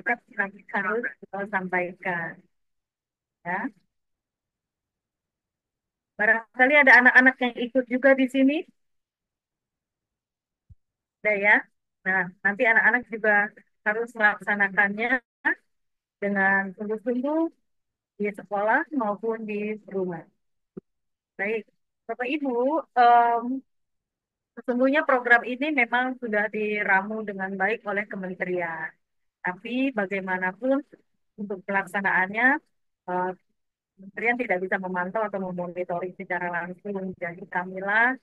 tetap kami harus sampaikan. Ya, barangkali ada anak-anak yang ikut juga di sini, ada ya. Nah, nanti anak-anak juga harus melaksanakannya dengan sungguh-sungguh di sekolah maupun di rumah. Baik, Bapak Ibu, em, sesungguhnya program ini memang sudah diramu dengan baik oleh kementerian. Tapi bagaimanapun untuk pelaksanaannya, eh, kementerian tidak bisa memantau atau memonitoring secara langsung. Jadi kamilah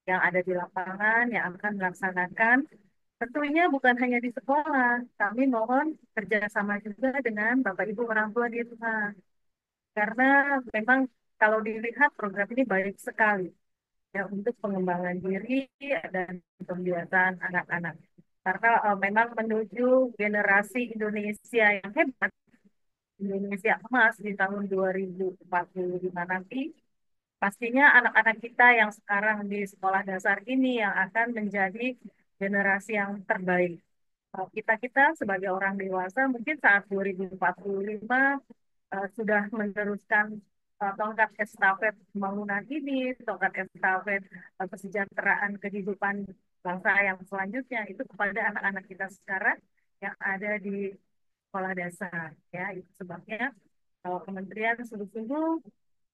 yang ada di lapangan yang akan melaksanakan. Tentunya bukan hanya di sekolah, kami mohon kerjasama juga dengan Bapak Ibu orang tua di rumah. Karena memang kalau dilihat program ini baik sekali ya untuk pengembangan diri dan pembiasaan anak-anak. Karena memang menuju generasi Indonesia yang hebat, Indonesia emas di tahun 2045 nanti, pastinya anak-anak kita yang sekarang di sekolah dasar ini yang akan menjadi generasi yang terbaik. Kita-kita sebagai orang dewasa mungkin saat 2045 sudah meneruskan tongkat estafet pembangunan ini, tongkat estafet kesejahteraan kehidupan bangsa yang selanjutnya itu kepada anak-anak kita sekarang yang ada di sekolah dasar. Ya, itu sebabnya kementerian sungguh-sungguh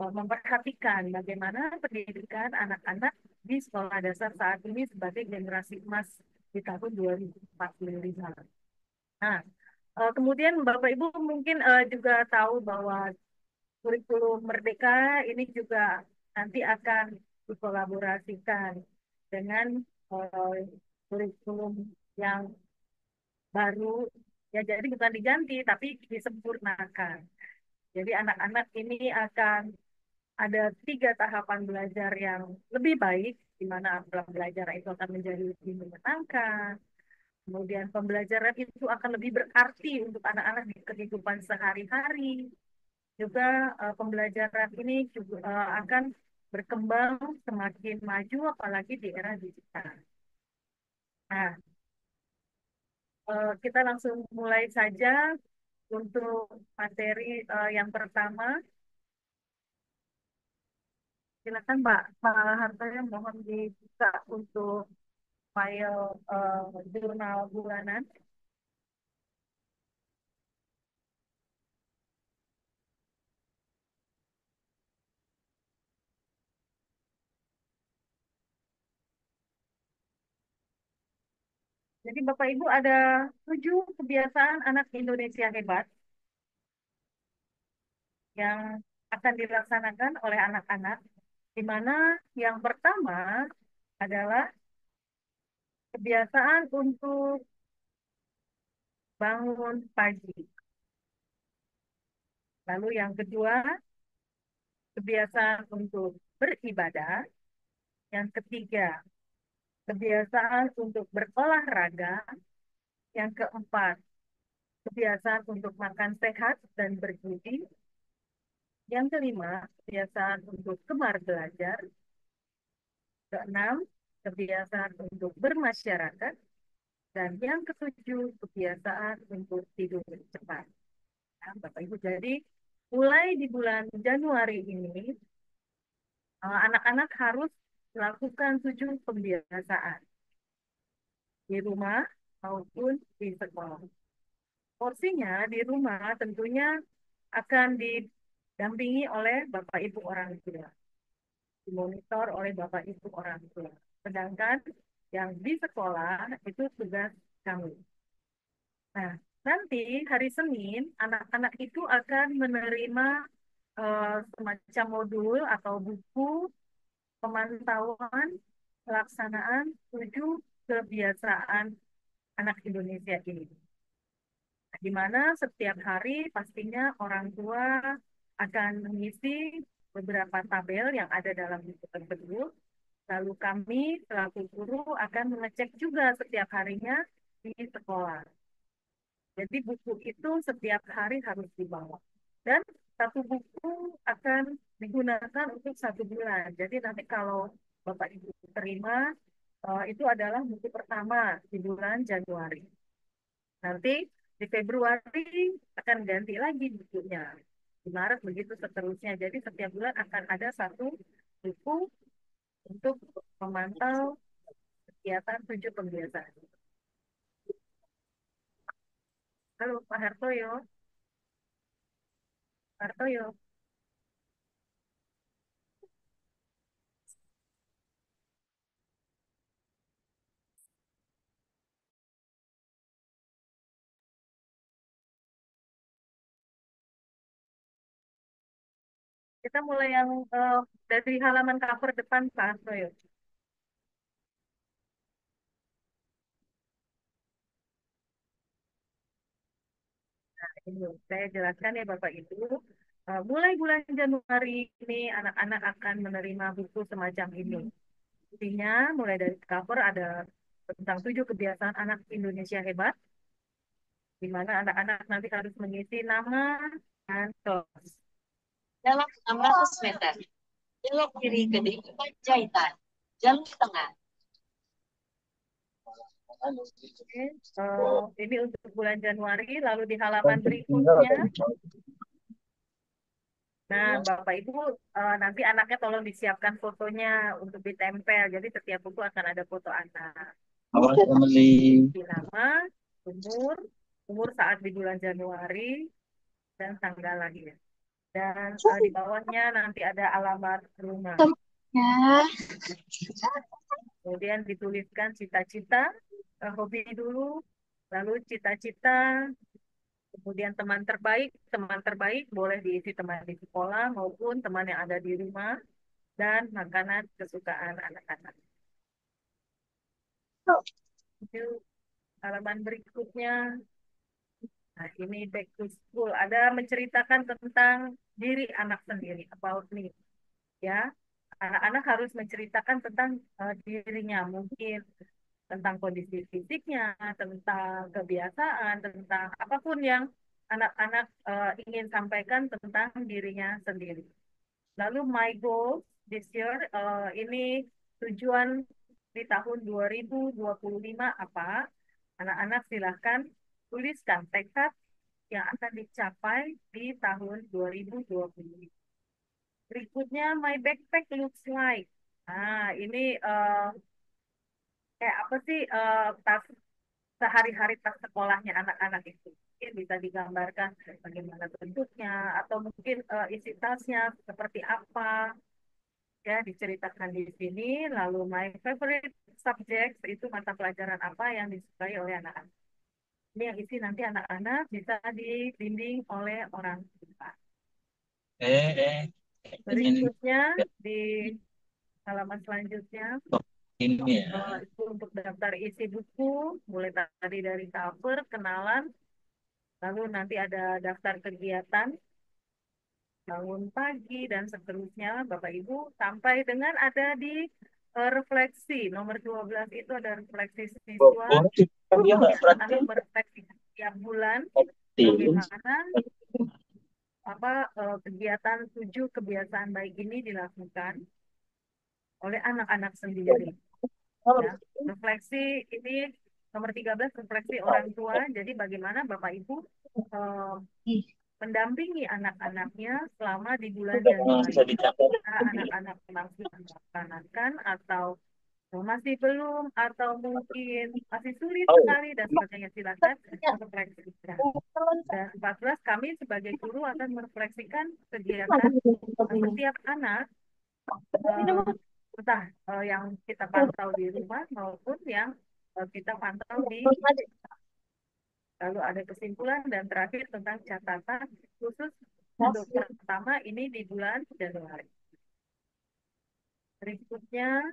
memperhatikan bagaimana pendidikan anak-anak di sekolah dasar saat ini sebagai generasi emas di tahun 2045. Nah, kemudian Bapak Ibu mungkin juga tahu bahwa kurikulum Merdeka ini juga nanti akan dikolaborasikan dengan eh, kurikulum yang baru. Ya, jadi bukan diganti, tapi disempurnakan. Jadi anak-anak ini akan ada 3 tahapan belajar yang lebih baik, di mana belajar itu akan menjadi lebih menyenangkan. Kemudian pembelajaran itu akan lebih berarti untuk anak-anak di kehidupan sehari-hari. Juga pembelajaran ini juga akan berkembang semakin maju, apalagi di era digital. Nah, kita langsung mulai saja untuk materi yang pertama. Silakan Pak Hartoyo, mohon dibuka untuk file jurnal bulanan. Jadi Bapak Ibu ada 7 kebiasaan anak Indonesia hebat yang akan dilaksanakan oleh anak-anak, di mana yang pertama adalah kebiasaan untuk bangun pagi. Lalu yang kedua, kebiasaan untuk beribadah. Yang ketiga, kebiasaan untuk berolahraga. Yang keempat, kebiasaan untuk makan sehat dan bergizi. Yang kelima, kebiasaan untuk gemar belajar. Keenam, kebiasaan untuk bermasyarakat. Dan yang ketujuh, kebiasaan untuk tidur cepat. Nah, Bapak Ibu, jadi mulai di bulan Januari ini, anak-anak harus melakukan 7 pembiasaan di rumah maupun di sekolah. Porsinya di rumah tentunya akan didampingi oleh Bapak Ibu orang tua, dimonitor oleh Bapak Ibu orang tua. Sedangkan yang di sekolah itu tugas kami. Nah, nanti hari Senin anak-anak itu akan menerima semacam modul atau buku pemantauan pelaksanaan 7 kebiasaan anak Indonesia ini. Di mana setiap hari pastinya orang tua akan mengisi beberapa tabel yang ada dalam buku tersebut. Lalu kami selaku guru akan mengecek juga setiap harinya di sekolah. Jadi buku itu setiap hari harus dibawa. Dan satu buku akan digunakan untuk 1 bulan. Jadi nanti kalau Bapak Ibu terima, itu adalah buku pertama di bulan Januari. Nanti Di Februari akan ganti lagi bukunya. Di Maret begitu seterusnya. Jadi setiap bulan akan ada satu buku untuk memantau kegiatan 7 kebiasaan. Halo Pak Hartoyo, Pak Hartoyo, kita mulai yang dari halaman cover depan Pak Hartoyo. Ini saya jelaskan ya Bapak Ibu. Mulai bulan Januari ini anak-anak akan menerima buku semacam ini. Intinya mulai dari cover ada tentang 7 kebiasaan anak Indonesia hebat, di mana anak-anak nanti harus mengisi nama dan kelas. Dalam 600 meter, belok kiri ke depan jahitan. Jalur tengah. Oke, ini untuk bulan Januari, lalu di halaman berikutnya. Nah, Bapak Ibu, nanti anaknya tolong disiapkan fotonya untuk ditempel. Jadi setiap buku akan ada foto anak. Awas Emily. Di nama, umur, umur saat di bulan Januari, dan tanggal lahir. Dan di bawahnya nanti ada alamat rumah. Ya. Kemudian dituliskan cita-cita, hobi dulu, lalu cita-cita, kemudian teman terbaik boleh diisi teman di sekolah maupun teman yang ada di rumah, dan makanan kesukaan anak-anak. Itu halaman berikutnya. Nah, ini back to school. Ada menceritakan tentang diri anak sendiri, about me. Ya, anak-anak harus menceritakan tentang dirinya, mungkin tentang kondisi fisiknya, tentang kebiasaan, tentang apapun yang anak-anak ingin sampaikan tentang dirinya sendiri. Lalu my goals this year, ini tujuan di tahun 2025 apa? Anak-anak silahkan tuliskan tekad yang akan dicapai di tahun 2020. Berikutnya, my backpack looks like. Nah, ini kayak apa sih tas sehari-hari tas sekolahnya anak-anak itu. Mungkin bisa digambarkan bagaimana bentuknya, atau mungkin isi tasnya seperti apa, ya diceritakan di sini. Lalu my favorite subject itu mata pelajaran apa yang disukai oleh anak-anak. Ini yang isi nanti anak-anak bisa dibimbing oleh orang tua. Eh, ini Berikutnya di halaman selanjutnya ini ya. itu untuk daftar isi buku, mulai tadi dari cover, kenalan, lalu nanti ada daftar kegiatan, bangun pagi, dan seterusnya, Bapak Ibu, sampai dengan ada di refleksi. Nomor 12 itu ada refleksi siswa. Dia Jadi nggak anak-anak praktis. merefleksi tiap bulan Praktis. bagaimana kegiatan 7 kebiasaan baik ini dilakukan oleh anak-anak sendiri. Ya, refleksi ini nomor 13 refleksi orang tua. Jadi bagaimana Bapak Ibu eh, mendampingi anak-anaknya selama di bulan Bisa Januari. dicapai. Anak-anak memang sudah melaksanakan atau masih belum, atau mungkin masih sulit Oh, sekali dan sebagainya, silakan merefleksikan. Dan 14 kami sebagai guru akan merefleksikan kegiatan setiap anak, eh, entah yang kita pantau di rumah maupun yang kita pantau di, lalu ada kesimpulan dan terakhir tentang catatan khusus untuk pertama ini di bulan Januari. Berikutnya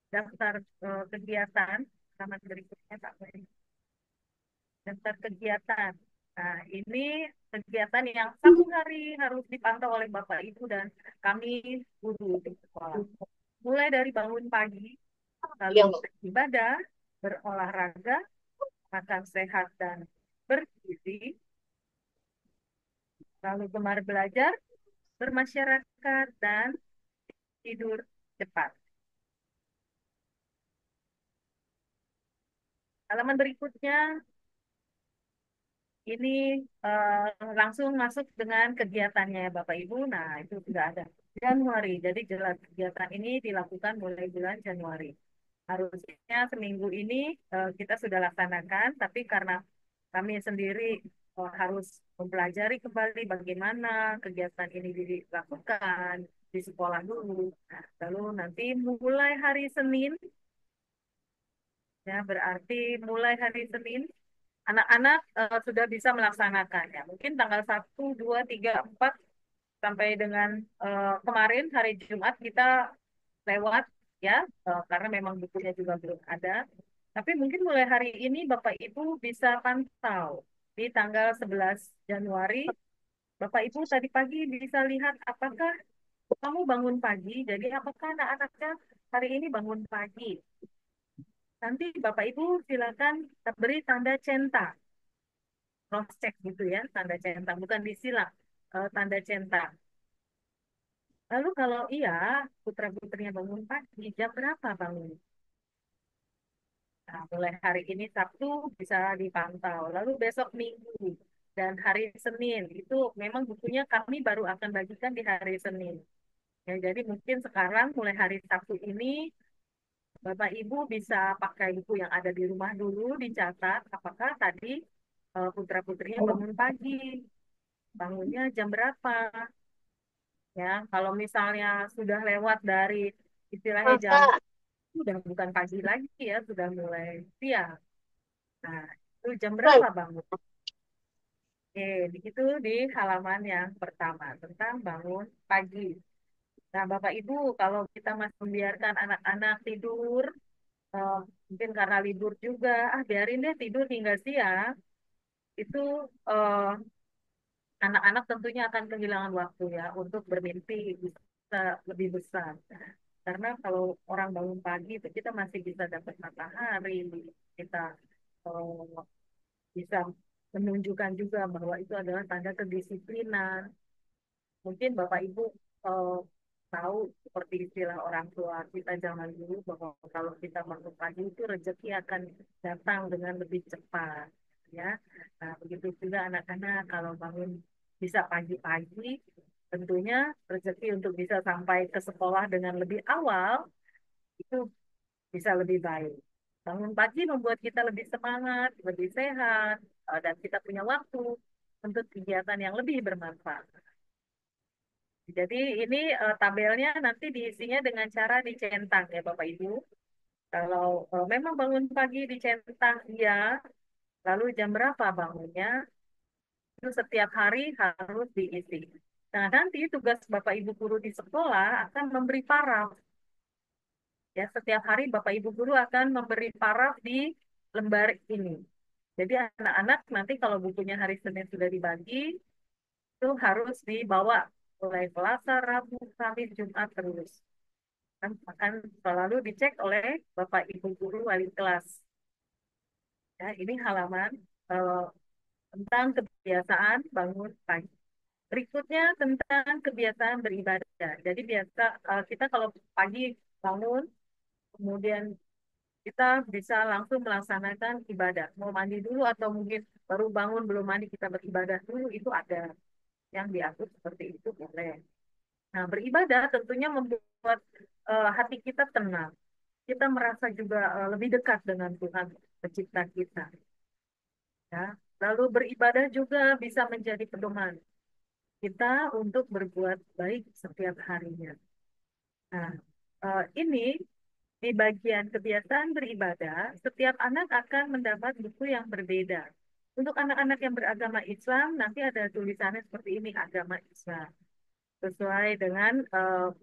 daftar kegiatan, sama berikutnya Pak Ferry. Daftar kegiatan. Nah, ini kegiatan yang satu hari harus dipantau oleh Bapak Ibu dan kami guru di sekolah. Mulai dari bangun pagi, lalu beribadah, berolahraga, makan sehat dan bergizi, lalu gemar belajar, bermasyarakat, dan tidur cepat. Halaman berikutnya, ini langsung masuk dengan kegiatannya Bapak Ibu. Nah, itu sudah ada. Januari, jadi jelas kegiatan ini dilakukan mulai bulan Januari. Harusnya seminggu ini kita sudah laksanakan, tapi karena kami sendiri harus mempelajari kembali bagaimana kegiatan ini dilakukan di sekolah dulu. Nah, lalu nanti mulai hari Senin, ya berarti mulai hari Senin anak-anak sudah bisa melaksanakannya. Mungkin tanggal 1, 2, 3, 4 sampai dengan kemarin hari Jumat kita lewat ya, karena memang bukunya juga belum ada. Tapi mungkin mulai hari ini Bapak Ibu bisa pantau di tanggal 11 Januari. Bapak Ibu tadi pagi bisa lihat apakah kamu bangun pagi. Jadi apakah anak-anaknya hari ini bangun pagi. Nanti Bapak Ibu silakan beri tanda centang, cross check gitu ya, tanda centang, bukan disilang, tanda centang. Lalu kalau iya, putra-putrinya bangun pagi, jam berapa bangun? Nah, mulai hari ini Sabtu bisa dipantau. Lalu besok Minggu dan hari Senin itu memang bukunya kami baru akan bagikan di hari Senin. Ya, jadi mungkin sekarang mulai hari Sabtu ini Bapak Ibu bisa pakai buku yang ada di rumah dulu dicatat apakah tadi putra-putrinya bangun pagi, bangunnya jam berapa. Ya, kalau misalnya sudah lewat dari istilahnya jam sudah bukan pagi lagi ya, sudah mulai siang. Nah, itu jam berapa bangun? Oke, itu di halaman yang pertama tentang bangun pagi. Nah, Bapak Ibu, kalau kita masih membiarkan anak-anak tidur, eh, mungkin karena libur juga, biarin deh tidur hingga siang, itu eh, anak-anak tentunya akan kehilangan waktu ya untuk bermimpi bisa lebih besar. Karena kalau orang bangun pagi itu kita masih bisa dapat matahari, kita eh, bisa menunjukkan juga bahwa itu adalah tanda kedisiplinan. Mungkin Bapak Ibu eh, tahu seperti istilah orang tua kita zaman dulu bahwa kalau kita bangun pagi itu rezeki akan datang dengan lebih cepat, ya. Nah, begitu juga anak-anak kalau bangun bisa pagi-pagi, tentunya rezeki untuk bisa sampai ke sekolah dengan lebih awal itu bisa lebih baik. Bangun pagi membuat kita lebih semangat, lebih sehat, dan kita punya waktu untuk kegiatan yang lebih bermanfaat. Jadi ini tabelnya nanti diisinya dengan cara dicentang ya Bapak Ibu. Kalau memang bangun pagi dicentang iya, lalu jam berapa bangunnya, itu setiap hari harus diisi. Nah, nanti tugas Bapak Ibu guru di sekolah akan memberi paraf. Ya, setiap hari Bapak Ibu guru akan memberi paraf di lembar ini. Jadi anak-anak nanti kalau bukunya hari Senin sudah dibagi, itu harus dibawa mulai Selasa, Rabu, Kamis, Jumat terus. Kan akan selalu dicek oleh Bapak Ibu guru wali kelas. Ya, ini halaman eh, tentang kebiasaan bangun pagi. Berikutnya tentang kebiasaan beribadah. Jadi biasa kita kalau pagi bangun, kemudian kita bisa langsung melaksanakan ibadah. Mau mandi dulu atau mungkin baru bangun belum mandi kita beribadah dulu itu ada yang diatur seperti itu boleh. Nah, beribadah tentunya membuat hati kita tenang. Kita merasa juga lebih dekat dengan Tuhan pencipta kita. Ya. Lalu beribadah juga bisa menjadi pedoman kita untuk berbuat baik setiap harinya. Nah, ini di bagian kebiasaan beribadah, setiap anak akan mendapat buku yang berbeda. Untuk anak-anak yang beragama Islam, nanti ada tulisannya seperti ini, agama Islam. Sesuai dengan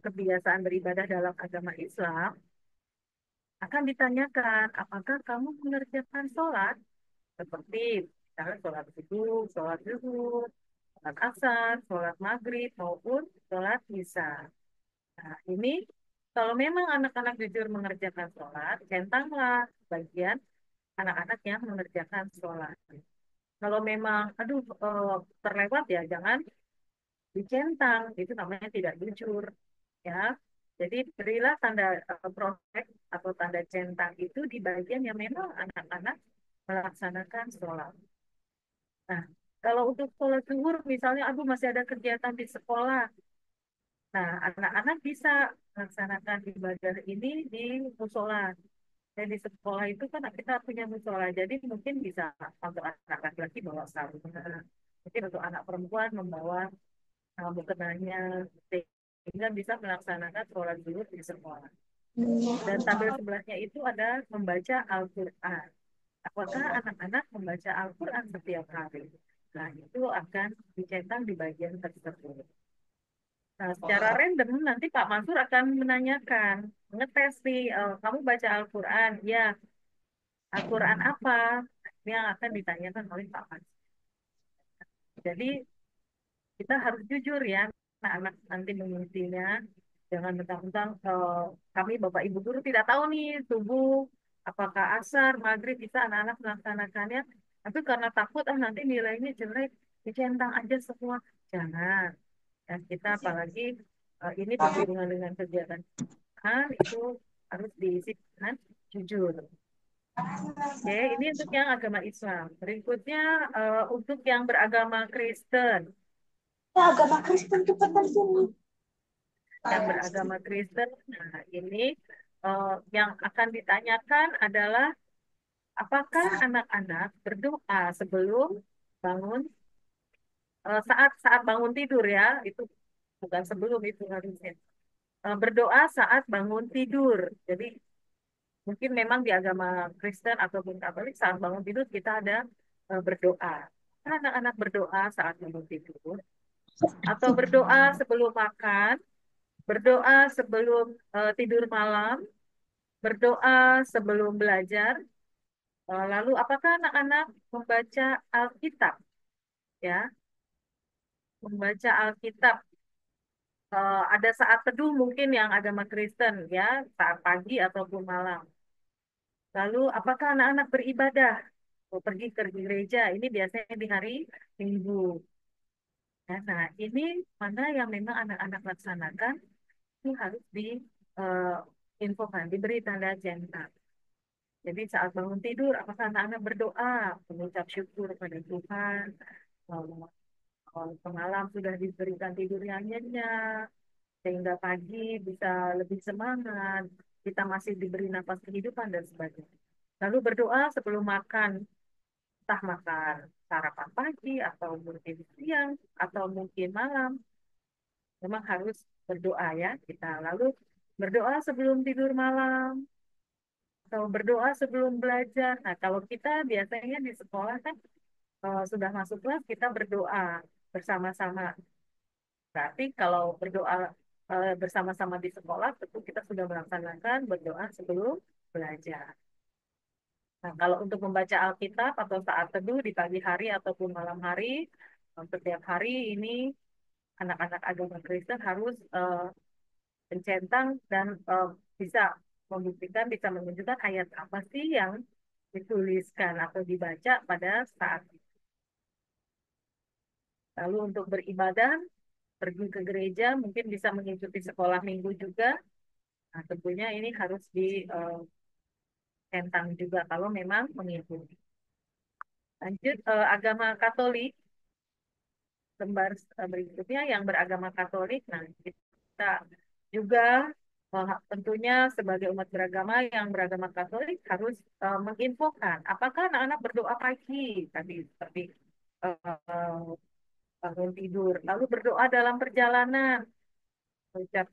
kebiasaan beribadah dalam agama Islam, akan ditanyakan, apakah kamu mengerjakan sholat? Seperti misalnya sholat subuh, sholat zuhur, sholat asar, sholat maghrib, maupun sholat isya. Nah, ini kalau memang anak-anak jujur mengerjakan sholat, centanglah bagian anak-anak yang mengerjakan sholat. Kalau memang, aduh, terlewat ya, jangan dicentang, itu namanya tidak jujur, ya. Jadi berilah tanda protek atau tanda centang itu di bagian yang memang anak-anak melaksanakan sholat. Nah, kalau untuk sholat zuhur, misalnya, aduh masih ada kegiatan di sekolah. Nah, anak-anak bisa melaksanakan ibadah ini di musola. Dan di sekolah itu kan kita punya musola, jadi mungkin bisa untuk anak laki-laki bawa sarung, mungkin untuk anak perempuan membawa mukenanya, sehingga bisa melaksanakan sholat zuhur di sekolah. Dan tabel sebelahnya itu ada membaca Al-Quran. Apakah anak-anak membaca Al-Quran setiap hari? Nah, itu akan dicetak di bagian tersebut. Nah, secara random nanti Pak Mansur akan menanyakan, ngetes nih, kamu baca Al-Quran? Ya, Al-Quran apa? Ini yang akan ditanyakan oleh Pak Mansur. Jadi, kita harus jujur ya, anak-anak nanti mengisinya. Jangan mentang-mentang kami Bapak Ibu guru tidak tahu nih subuh, apakah asar, maghrib bisa anak-anak melaksanakannya. Tapi karena takut nanti nilainya jelek, dicentang aja semua. Jangan. Dan kita apalagi ini berhubungan dengan kegiatan itu harus diisi dengan jujur. Oke, ini untuk yang agama Islam. Berikutnya untuk yang beragama Kristen. Ya, agama Kristen itu sini. Yang beragama Kristen, nah ini yang akan ditanyakan adalah apakah anak-anak berdoa sebelum bangun, saat saat bangun tidur ya, itu bukan sebelum itu harusnya. Berdoa saat bangun tidur. Jadi mungkin memang di agama Kristen ataupun Katolik saat bangun tidur kita ada berdoa. Anak-anak berdoa saat bangun tidur atau berdoa sebelum makan, berdoa sebelum tidur malam, berdoa sebelum belajar. Lalu apakah anak-anak membaca Alkitab ya? Membaca Alkitab ada saat teduh mungkin yang agama Kristen ya, saat pagi ataupun malam. Lalu apakah anak-anak beribadah? Pergi ke gereja, ini biasanya di hari Minggu. Ya, nah, ini mana yang memang anak-anak laksanakan, itu harus infokan, diberi tanda centang. Jadi saat bangun tidur, apakah anak-anak berdoa, mengucap syukur pada Tuhan, semalam sudah diberikan tidur yang nyenyak, sehingga pagi bisa lebih semangat, kita masih diberi nafas kehidupan dan sebagainya. Lalu berdoa sebelum makan, entah makan sarapan pagi atau mungkin siang atau mungkin malam, memang harus berdoa ya kita. Lalu berdoa sebelum tidur malam atau berdoa sebelum belajar. Nah, kalau kita biasanya di sekolah kan sudah masuk kelas kita berdoa bersama-sama. Berarti kalau berdoa bersama-sama di sekolah, tentu kita sudah melaksanakan berdoa sebelum belajar. Nah, kalau untuk membaca Alkitab atau saat teduh di pagi hari ataupun malam hari, setiap hari ini anak-anak agama Kristen harus mencentang dan bisa membuktikan, bisa menunjukkan ayat apa sih yang dituliskan atau dibaca pada saat itu. Lalu untuk beribadah, pergi ke gereja, mungkin bisa mengikuti sekolah minggu juga. Nah, tentunya ini harus ditentang juga kalau memang mengikuti. Lanjut, agama Katolik, lembar berikutnya yang beragama Katolik. Nah, kita juga tentunya sebagai umat beragama yang beragama Katolik harus menginfokan apakah anak-anak berdoa pagi tadi seperti uh, bangun tidur, lalu berdoa dalam perjalanan, ucap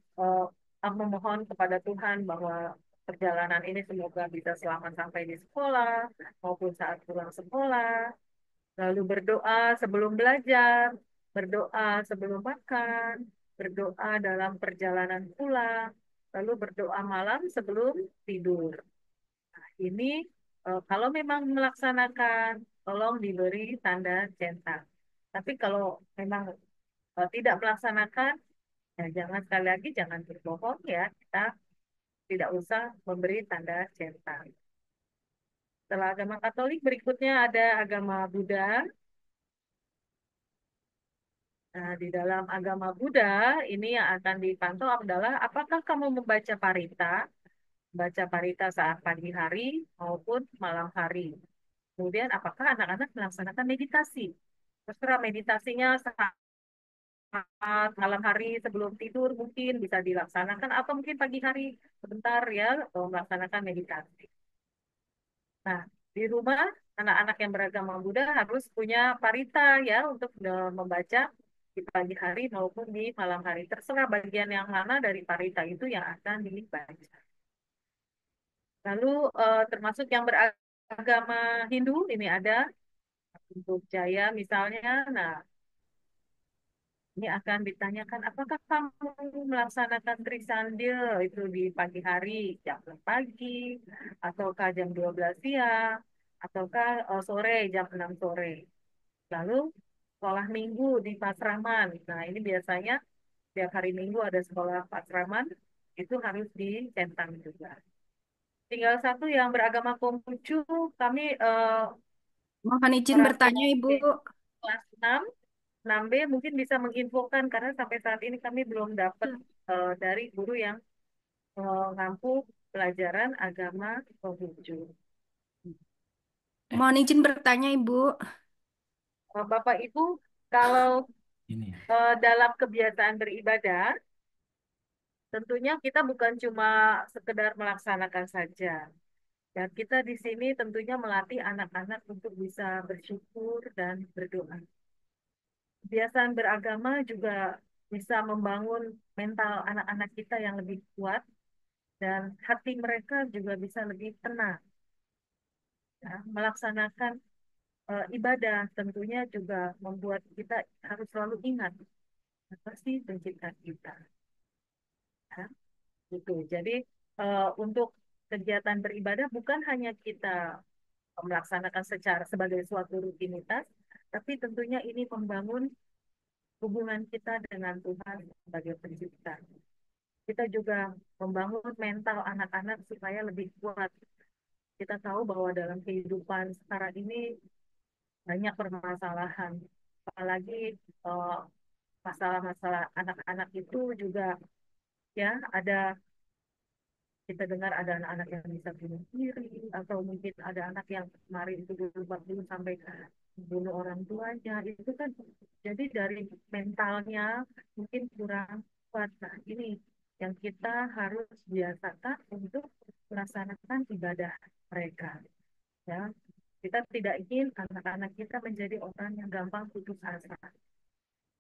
memohon kepada Tuhan bahwa perjalanan ini semoga bisa selamat sampai di sekolah maupun saat pulang sekolah. Lalu berdoa sebelum belajar, berdoa sebelum makan, berdoa dalam perjalanan pulang, lalu berdoa malam sebelum tidur. Nah, ini kalau memang melaksanakan, tolong diberi tanda centang. Tapi kalau memang tidak melaksanakan, ya jangan, sekali lagi jangan berbohong ya, kita tidak usah memberi tanda centang. Setelah agama Katolik, berikutnya ada agama Buddha. Nah, di dalam agama Buddha, ini yang akan dipantau adalah apakah kamu membaca parita saat pagi hari maupun malam hari. Kemudian apakah anak-anak melaksanakan meditasi? Terserah meditasinya saat malam hari sebelum tidur mungkin bisa dilaksanakan atau mungkin pagi hari sebentar ya melaksanakan meditasi. Nah, di rumah anak-anak yang beragama Buddha harus punya parita ya untuk membaca di pagi hari maupun di malam hari. Terserah bagian yang mana dari parita itu yang akan dibaca. Lalu termasuk yang beragama Hindu ini ada untuk Jaya misalnya. Nah, ini akan ditanyakan, apakah kamu melaksanakan Trisandil itu di pagi hari, jam 6 pagi, ataukah jam 12 siang, ataukah sore, jam 6 sore. Lalu sekolah minggu di Pasraman. Nah, ini biasanya tiap hari minggu ada sekolah Pasraman, itu harus dicentang juga. Tinggal satu yang beragama Konghucu, kami Mohon izin orang bertanya, Ibu. kelas 6 6B mungkin bisa menginfokan karena sampai saat ini kami belum dapat dari guru yang mengampu pelajaran agama Konghucu. Mohon izin bertanya, Ibu. Bapak Ibu, kalau Ini. dalam kebiasaan beribadah, tentunya kita bukan cuma sekedar melaksanakan saja. Dan kita di sini tentunya melatih anak-anak untuk bisa bersyukur dan berdoa. Kebiasaan beragama juga bisa membangun mental anak-anak kita yang lebih kuat dan hati mereka juga bisa lebih tenang. Ya, melaksanakan ibadah tentunya juga membuat kita harus selalu ingat apa sih pencipta kita. Ya, gitu. Jadi untuk kegiatan beribadah bukan hanya kita melaksanakan secara sebagai suatu rutinitas, tapi tentunya ini membangun hubungan kita dengan Tuhan sebagai pencipta. Kita juga membangun mental anak-anak supaya lebih kuat. Kita tahu bahwa dalam kehidupan sekarang ini banyak permasalahan, apalagi eh, masalah-masalah anak-anak itu juga ya ada kita dengar ada anak-anak yang bisa bunuh diri atau mungkin ada anak yang kemarin itu dulu sampai bunuh orang tuanya itu kan jadi dari mentalnya mungkin kurang kuat. Nah, ini yang kita harus biasakan untuk melaksanakan ibadah mereka ya. Kita tidak ingin anak-anak kita menjadi orang yang gampang putus asa.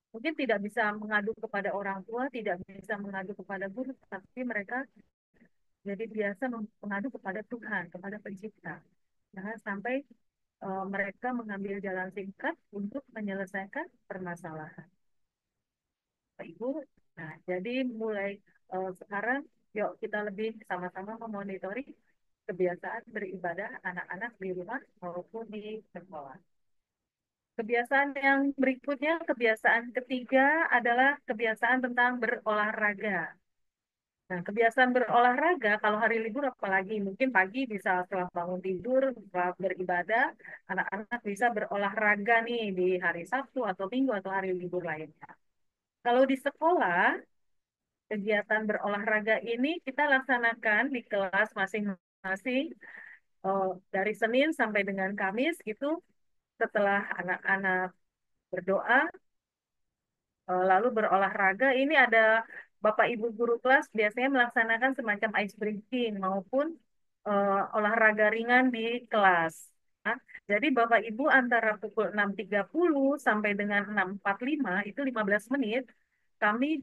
Mungkin tidak bisa mengadu kepada orang tua, tidak bisa mengadu kepada guru, tapi mereka jadi biasa mengadu kepada Tuhan, kepada Pencipta. Jangan sampai mereka mengambil jalan singkat untuk menyelesaikan permasalahan. Pak Ibu, nah jadi mulai sekarang, yuk kita lebih sama-sama memonitori kebiasaan beribadah anak-anak di rumah maupun di sekolah. Kebiasaan yang berikutnya, kebiasaan ketiga adalah kebiasaan tentang berolahraga. Nah, kebiasaan berolahraga, kalau hari libur apalagi, mungkin pagi bisa setelah bangun tidur, setelah beribadah, anak-anak bisa berolahraga nih di hari Sabtu atau Minggu atau hari libur lainnya. Kalau di sekolah, kegiatan berolahraga ini kita laksanakan di kelas masing-masing dari Senin sampai dengan Kamis gitu, setelah anak-anak berdoa, lalu berolahraga. Ini ada Bapak Ibu guru kelas biasanya melaksanakan semacam ice breaking maupun olahraga ringan di kelas. Nah, jadi Bapak Ibu antara pukul 6.30 sampai dengan 6.45 itu 15 menit kami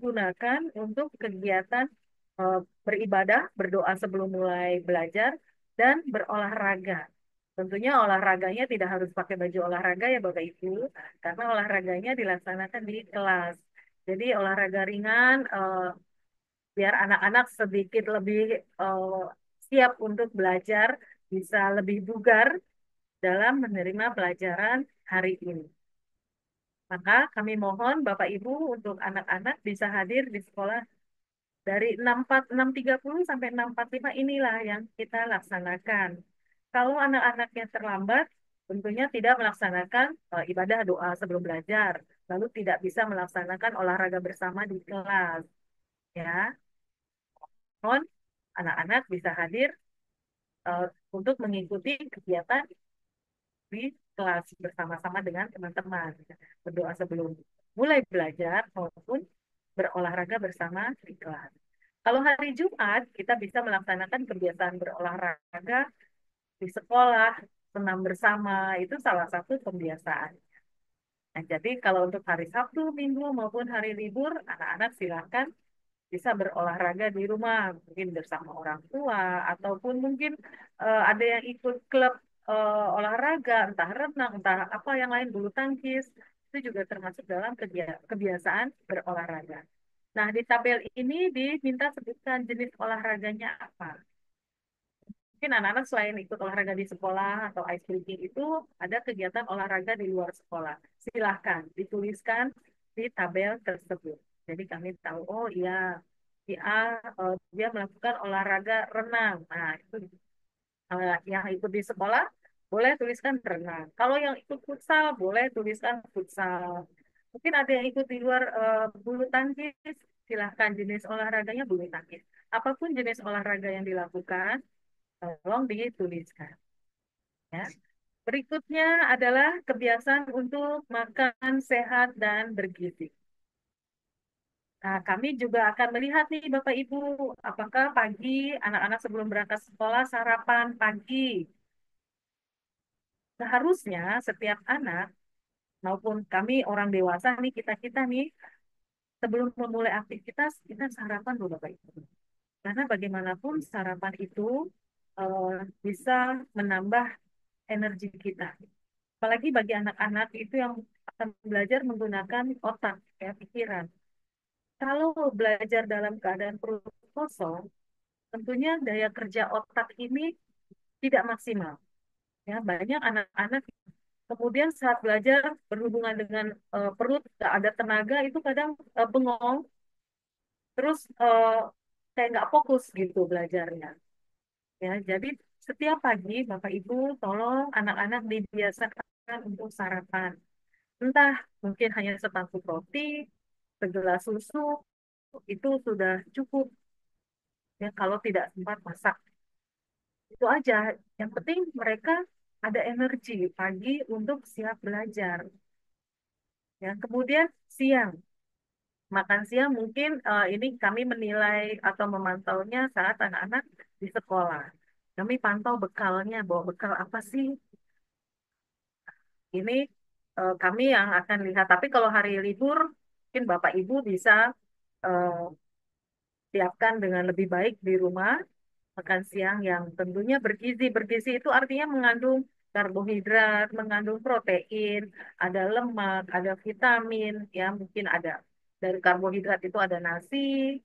gunakan untuk kegiatan beribadah, berdoa sebelum mulai belajar dan berolahraga. Tentunya olahraganya tidak harus pakai baju olahraga ya Bapak Ibu, karena olahraganya dilaksanakan di kelas. Jadi olahraga ringan biar anak-anak sedikit lebih eh, siap untuk belajar, bisa lebih bugar dalam menerima pelajaran hari ini. Maka kami mohon Bapak Ibu untuk anak-anak bisa hadir di sekolah dari 6.30 sampai 6.45 inilah yang kita laksanakan. Kalau anak-anaknya terlambat, tentunya tidak melaksanakan ibadah doa sebelum belajar, lalu tidak bisa melaksanakan olahraga bersama di kelas. Ya, mohon anak-anak bisa hadir untuk mengikuti kegiatan di kelas bersama-sama dengan teman-teman. Berdoa sebelum mulai belajar maupun berolahraga bersama di kelas. Kalau hari Jumat, kita bisa melaksanakan kebiasaan berolahraga di sekolah, senam bersama, itu salah satu pembiasaan. Nah, jadi kalau untuk hari Sabtu, Minggu, maupun hari libur, anak-anak silakan bisa berolahraga di rumah, mungkin bersama orang tua, ataupun mungkin ada yang ikut klub olahraga, entah renang, entah apa yang lain, bulu tangkis, itu juga termasuk dalam kebiasaan berolahraga. Nah, di tabel ini diminta sebutkan jenis olahraganya apa. Mungkin anak-anak selain ikut olahraga di sekolah atau ice skating itu ada kegiatan olahraga di luar sekolah. Silahkan dituliskan di tabel tersebut. Jadi kami tahu, oh iya, si A dia melakukan olahraga renang. Nah, itu yang ikut di sekolah boleh tuliskan renang. Kalau yang ikut futsal boleh tuliskan futsal. Mungkin ada yang ikut di luar bulu tangkis, silahkan jenis olahraganya bulu tangkis. Apapun jenis olahraga yang dilakukan, tolong dituliskan. Ya. Berikutnya adalah kebiasaan untuk makan sehat dan bergizi. Nah, kami juga akan melihat nih Bapak Ibu, apakah pagi anak-anak sebelum berangkat sekolah sarapan pagi. Seharusnya setiap anak maupun kami orang dewasa nih, kita-kita nih, sebelum memulai aktivitas, kita sarapan dulu Bapak Ibu. Karena bagaimanapun sarapan itu bisa menambah energi kita. Apalagi bagi anak-anak itu yang akan belajar menggunakan otak, ya, pikiran. Kalau belajar dalam keadaan perut kosong, tentunya daya kerja otak ini tidak maksimal. Ya, banyak anak-anak kemudian saat belajar berhubungan dengan perut, gak ada tenaga, itu kadang bengong, terus kayak nggak fokus gitu belajarnya. Ya, jadi setiap pagi Bapak Ibu tolong anak-anak dibiasakan untuk sarapan. Entah mungkin hanya setangkup roti, segelas susu, itu sudah cukup ya kalau tidak sempat masak. Itu aja. Yang penting mereka ada energi pagi untuk siap belajar. Ya, kemudian siang, makan siang mungkin ini kami menilai atau memantaunya saat anak-anak di sekolah. Kami pantau bekalnya, bawa bekal apa sih? Ini kami yang akan lihat. Tapi kalau hari libur, mungkin Bapak Ibu bisa eh, siapkan dengan lebih baik di rumah makan siang yang tentunya bergizi. Bergizi itu artinya mengandung karbohidrat, mengandung protein, ada lemak, ada vitamin, ya mungkin ada dari karbohidrat itu ada nasi,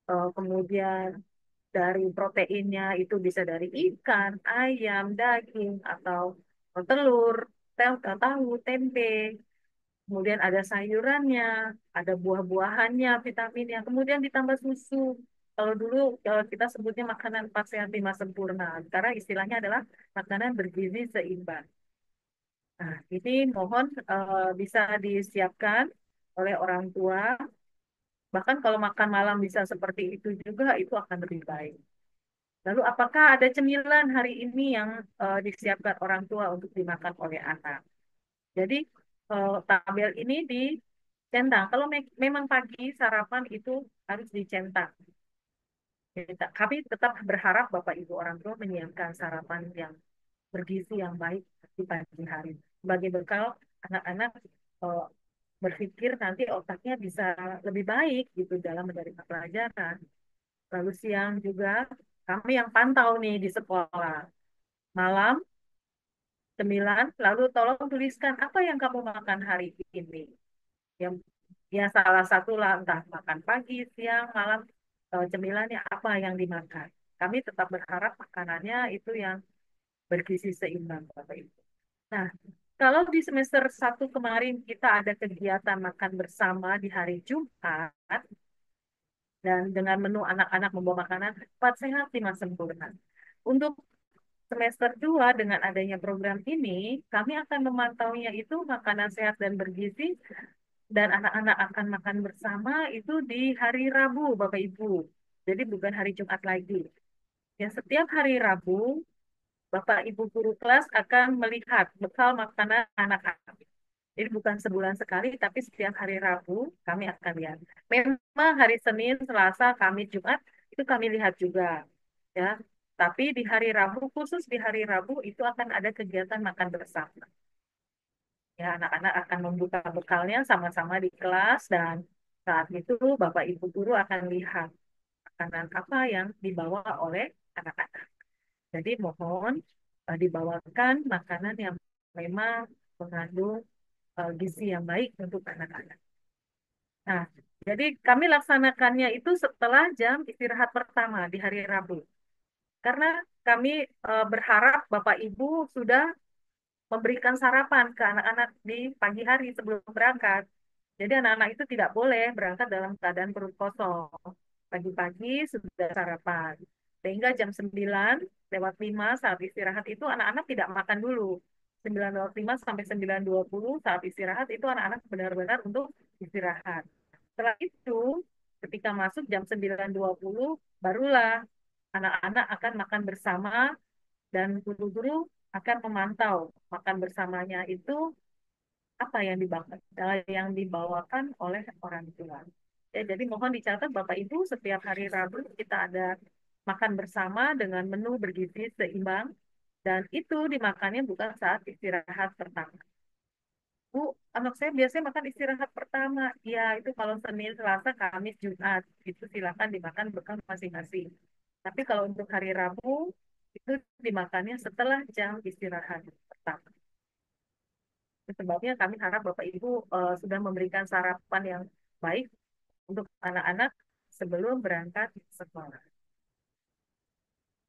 kemudian dari proteinnya itu bisa dari ikan, ayam, daging, atau telur, tahu, tempe. Kemudian ada sayurannya, ada buah-buahannya, vitaminnya, kemudian ditambah susu. Kalau dulu kita sebutnya makanan 4 sehat 5 sempurna. Sekarang istilahnya adalah makanan bergizi seimbang. Nah, ini mohon bisa disiapkan oleh orang tua. Bahkan kalau makan malam bisa seperti itu juga, itu akan lebih baik. Lalu apakah ada cemilan hari ini yang disiapkan orang tua untuk dimakan oleh anak? Jadi tabel ini dicentang. Kalau memang pagi sarapan itu harus dicentang. Kami tetap berharap Bapak Ibu orang tua menyiapkan sarapan yang bergizi yang baik di pagi hari. Sebagai bekal anak-anak eh, berpikir nanti otaknya bisa lebih baik gitu dalam menerima pelajaran. Lalu siang juga kami yang pantau nih di sekolah. Malam cemilan, lalu tolong tuliskan apa yang kamu makan hari ini. Yang ya salah satu lah entah makan pagi, siang, malam cemilannya apa yang dimakan. Kami tetap berharap makanannya itu yang bergizi seimbang, Bapak Ibu. Nah, kalau di semester 1 kemarin kita ada kegiatan makan bersama di hari Jumat dan dengan menu anak-anak membawa makanan 4 sehat 5 sempurna. Untuk semester 2 dengan adanya program ini, kami akan memantaunya itu makanan sehat dan bergizi dan anak-anak akan makan bersama itu di hari Rabu, Bapak Ibu. Jadi bukan hari Jumat lagi. Ya, setiap hari Rabu Bapak Ibu guru kelas akan melihat bekal makanan anak-anak. Jadi bukan sebulan sekali, tapi setiap hari Rabu kami akan lihat. Memang hari Senin, Selasa, Kamis, Jumat itu kami lihat juga, ya. Tapi di hari Rabu, khusus di hari Rabu itu akan ada kegiatan makan bersama. Ya, anak-anak akan membuka bekalnya sama-sama di kelas dan saat itu Bapak Ibu guru akan lihat makanan apa yang dibawa oleh anak-anak. Jadi mohon dibawakan makanan yang memang mengandung gizi yang baik untuk anak-anak. Nah, jadi kami laksanakannya itu setelah jam istirahat pertama di hari Rabu. Karena kami berharap Bapak Ibu sudah memberikan sarapan ke anak-anak di pagi hari sebelum berangkat. Jadi anak-anak itu tidak boleh berangkat dalam keadaan perut kosong. Pagi-pagi sudah sarapan. Sehingga jam 9 lewat 5 saat istirahat itu anak-anak tidak makan dulu. 9 lewat 5 sampai 9.20 saat istirahat itu anak-anak benar-benar untuk istirahat. Setelah itu, ketika masuk jam 9.20 barulah anak-anak akan makan bersama dan guru-guru akan memantau makan bersamanya itu apa yang dibawakan oleh orang tua. Ya, jadi mohon dicatat Bapak Ibu setiap hari Rabu kita ada makan bersama dengan menu bergizi seimbang dan itu dimakannya bukan saat istirahat pertama. Bu, anak saya biasanya makan istirahat pertama. Ya, itu kalau Senin, Selasa, Kamis, Jumat. Itu silakan dimakan bekal masing-masing. Tapi kalau untuk hari Rabu, itu dimakannya setelah jam istirahat pertama. Itu sebabnya kami harap Bapak Ibu sudah memberikan sarapan yang baik untuk anak-anak sebelum berangkat sekolah.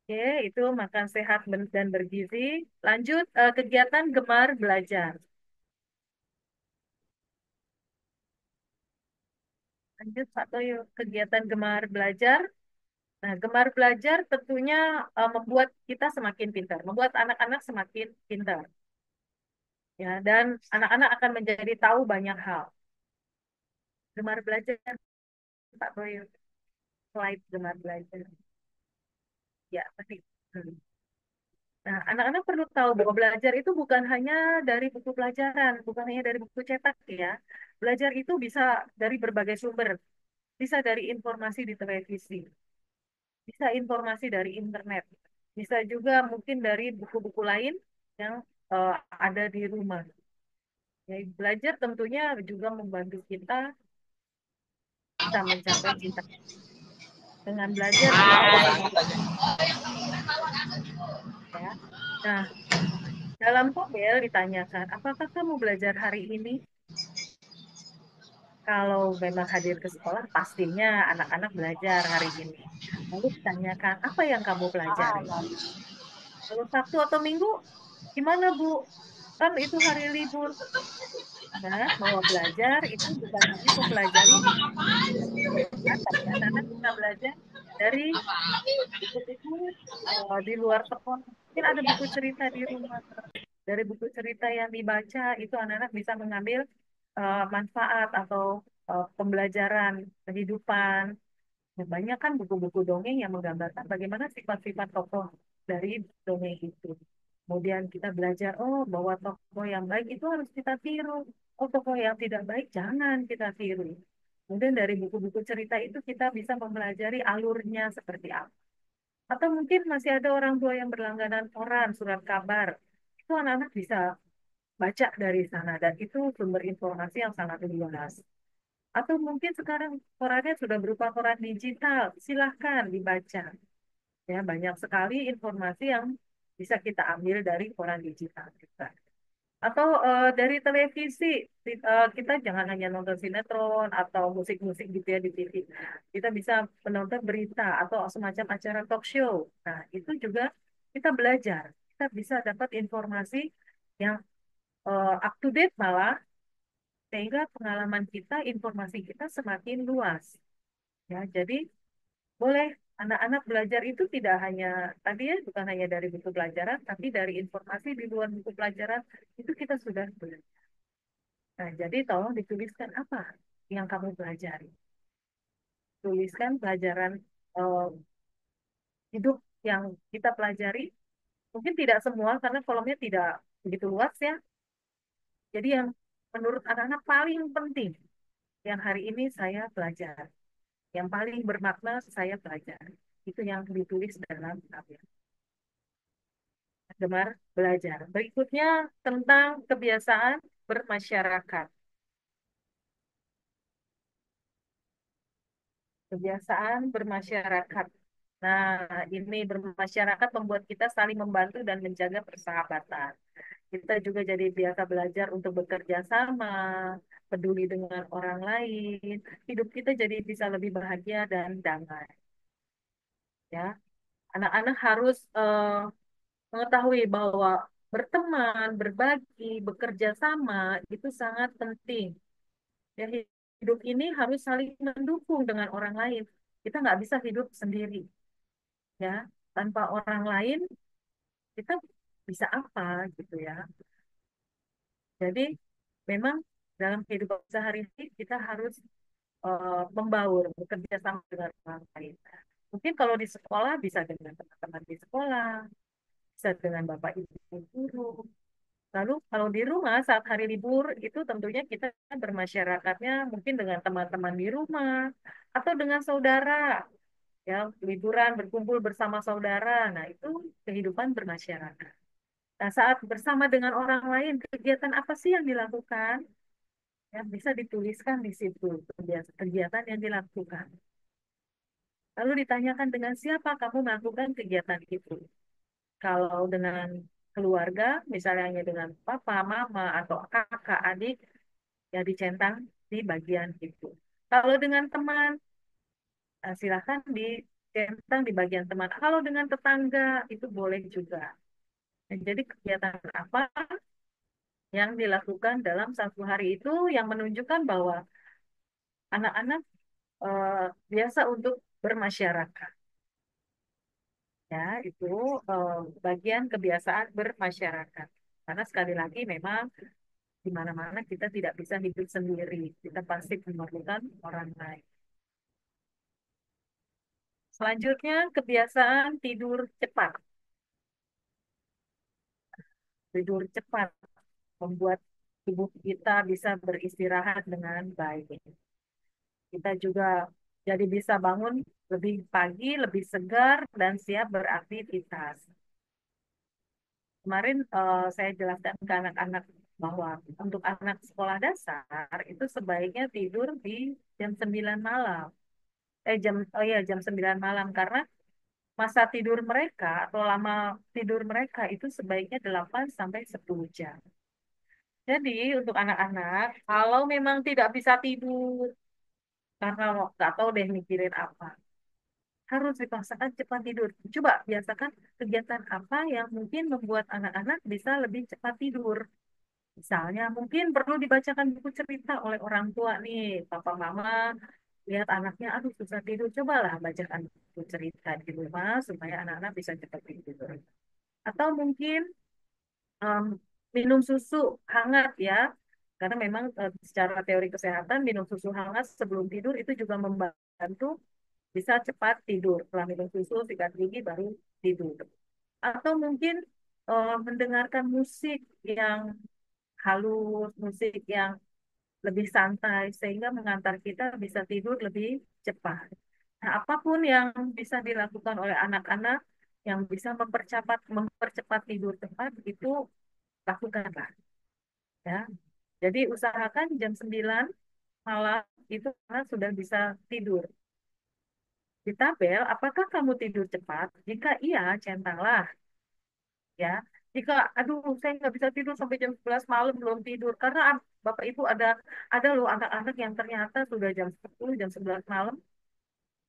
Oke, itu makan sehat dan bergizi. Lanjut kegiatan gemar belajar. Lanjut Pak Toyo, kegiatan gemar belajar. Nah, gemar belajar tentunya membuat kita semakin pintar, membuat anak-anak semakin pintar. Ya, dan anak-anak akan menjadi tahu banyak hal. Gemar belajar, Pak Toyo, slide gemar belajar. Ya, tadi. Hmm. Nah, anak-anak perlu tahu bahwa belajar itu bukan hanya dari buku pelajaran, bukan hanya dari buku cetak ya. Belajar itu bisa dari berbagai sumber, bisa dari informasi di televisi, bisa informasi dari internet, bisa juga mungkin dari buku-buku lain yang ada di rumah. Ya, belajar tentunya juga membantu kita bisa mencapai cita. Dengan belajar kita bisa ya. Nah, dalam tabel ditanyakan, apakah kamu belajar hari ini? Kalau memang hadir ke sekolah, pastinya anak-anak belajar hari ini. Lalu ditanyakan, apa yang kamu pelajari? Kalau Sabtu atau Minggu, gimana Bu? Kan itu hari libur. Nah, bahwa belajar itu bukan hanya mempelajari tapi anak-anak bisa belajar dari buku-buku di luar sekolah. Mungkin ada buku cerita di rumah. Dari buku cerita yang dibaca, itu anak-anak bisa mengambil manfaat atau pembelajaran kehidupan. Nah, banyak kan buku-buku dongeng yang menggambarkan bagaimana sifat-sifat tokoh dari dongeng itu. Kemudian kita belajar, oh bahwa tokoh yang baik itu harus kita tiru. Oh tokoh yang tidak baik jangan kita tiru. Kemudian dari buku-buku cerita itu kita bisa mempelajari alurnya seperti apa. Atau mungkin masih ada orang tua yang berlangganan koran, surat kabar. Itu anak-anak bisa baca dari sana dan itu sumber informasi yang sangat luas. Atau mungkin sekarang korannya sudah berupa koran digital, silahkan dibaca. Ya, banyak sekali informasi yang bisa kita ambil dari koran digital kita. Atau dari televisi, kita jangan hanya nonton sinetron atau musik-musik gitu ya di TV. Kita bisa menonton berita atau semacam acara talk show. Nah, itu juga kita belajar. Kita bisa dapat informasi yang up to date malah, sehingga pengalaman kita, informasi kita semakin luas. Ya, jadi boleh anak-anak belajar itu tidak hanya tadi ya bukan hanya dari buku pelajaran, tapi dari informasi di luar buku pelajaran itu kita sudah belajar. Nah, jadi tolong dituliskan apa yang kamu pelajari. Tuliskan pelajaran eh, hidup yang kita pelajari Mungkin tidak semua karena kolomnya tidak begitu luas ya. Jadi yang menurut anak-anak paling penting yang hari ini saya pelajari, yang paling bermakna saya pelajari, itu yang ditulis dalam tabel. Gemar belajar. Berikutnya tentang kebiasaan bermasyarakat. Kebiasaan bermasyarakat. Nah, ini bermasyarakat membuat kita saling membantu dan menjaga persahabatan. Kita juga jadi biasa belajar untuk bekerja sama, peduli dengan orang lain. Hidup kita jadi bisa lebih bahagia dan damai. Ya, anak-anak harus mengetahui bahwa berteman, berbagi, bekerja sama itu sangat penting. Ya, hidup ini harus saling mendukung dengan orang lain. Kita nggak bisa hidup sendiri, ya. Tanpa orang lain, kita bisa apa gitu ya. Jadi, memang dalam kehidupan sehari-hari kita harus membaur, bekerja sama dengan orang lain. Mungkin kalau di sekolah bisa dengan teman-teman di sekolah, bisa dengan bapak ibu guru. Lalu kalau di rumah saat hari libur itu tentunya kita bermasyarakatnya mungkin dengan teman-teman di rumah atau dengan saudara, ya liburan berkumpul bersama saudara. Nah itu kehidupan bermasyarakat. Nah saat bersama dengan orang lain kegiatan apa sih yang dilakukan? Ya bisa dituliskan di situ kegiatan yang dilakukan. Lalu ditanyakan dengan siapa kamu melakukan kegiatan itu. Kalau dengan keluarga, misalnya hanya dengan papa, mama, atau kakak, adik, ya dicentang di bagian itu. Kalau dengan teman, silakan dicentang di bagian teman. Kalau dengan tetangga, itu boleh juga. Nah, jadi kegiatan apa yang dilakukan dalam satu hari itu yang menunjukkan bahwa anak-anak biasa untuk bermasyarakat. Ya, itu eh, bagian kebiasaan bermasyarakat. Karena sekali lagi memang di mana-mana kita tidak bisa hidup sendiri. Kita pasti memerlukan orang lain. Selanjutnya, kebiasaan tidur cepat. Tidur cepat membuat tubuh kita bisa beristirahat dengan baik. Kita juga jadi bisa bangun lebih pagi, lebih segar, dan siap beraktivitas. Kemarin saya jelaskan ke anak-anak bahwa untuk anak sekolah dasar itu sebaiknya tidur di jam 9 malam. Jam 9 malam karena masa tidur mereka atau lama tidur mereka itu sebaiknya 8 sampai 10 jam. Jadi untuk anak-anak kalau memang tidak bisa tidur karena nggak tahu deh mikirin apa, harus dipaksakan cepat tidur. Coba biasakan kegiatan apa yang mungkin membuat anak-anak bisa lebih cepat tidur. Misalnya mungkin perlu dibacakan buku cerita oleh orang tua nih, papa mama lihat anaknya aduh susah tidur, cobalah bacakan buku cerita di rumah supaya anak-anak bisa cepat tidur. Atau mungkin em, minum susu hangat ya, karena memang secara teori kesehatan minum susu hangat sebelum tidur itu juga membantu bisa cepat tidur. Setelah minum susu, sikat gigi baru tidur. Atau mungkin mendengarkan musik yang halus, musik yang lebih santai sehingga mengantar kita bisa tidur lebih cepat. Nah, apapun yang bisa dilakukan oleh anak-anak yang bisa mempercepat tidur cepat itu lakukanlah ya. Jadi usahakan jam 9 malam itu anak sudah bisa tidur. Di tabel, apakah kamu tidur cepat? Jika iya, centanglah ya. Jika aduh saya nggak bisa tidur sampai jam 11 malam belum tidur karena Bapak Ibu ada loh anak-anak yang ternyata sudah jam 10 jam 11 malam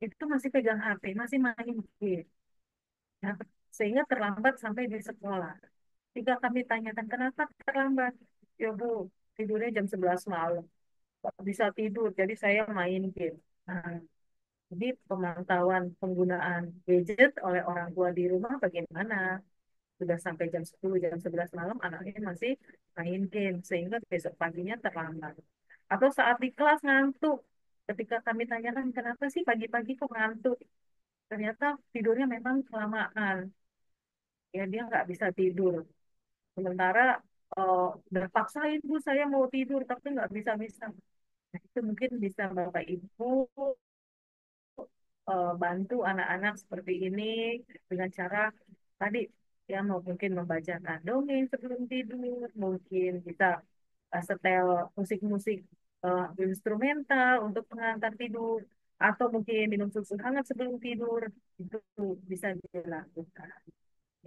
itu masih pegang HP, masih main game. Ya, sehingga terlambat sampai di sekolah. Jika kami tanyakan kenapa terlambat, ya Bu, tidurnya jam 11 malam. Nggak bisa tidur, jadi saya main game. Nah, jadi pemantauan penggunaan gadget oleh orang tua di rumah bagaimana? Sudah sampai jam 10 jam 11 malam, anaknya masih main game, sehingga besok paginya terlambat. Atau saat di kelas ngantuk, ketika kami tanyakan, kenapa sih pagi-pagi kok ngantuk? Ternyata tidurnya memang kelamaan. ya dia nggak bisa tidur. Sementara eh, udah paksain Bu saya mau tidur tapi nggak bisa-bisa. Nah, itu mungkin bisa Bapak Ibu bantu anak-anak seperti ini dengan cara tadi ya mau mungkin membacakan dongeng sebelum tidur, mungkin bisa setel musik-musik instrumental untuk pengantar tidur, atau mungkin minum susu hangat sebelum tidur, itu bisa dilakukan.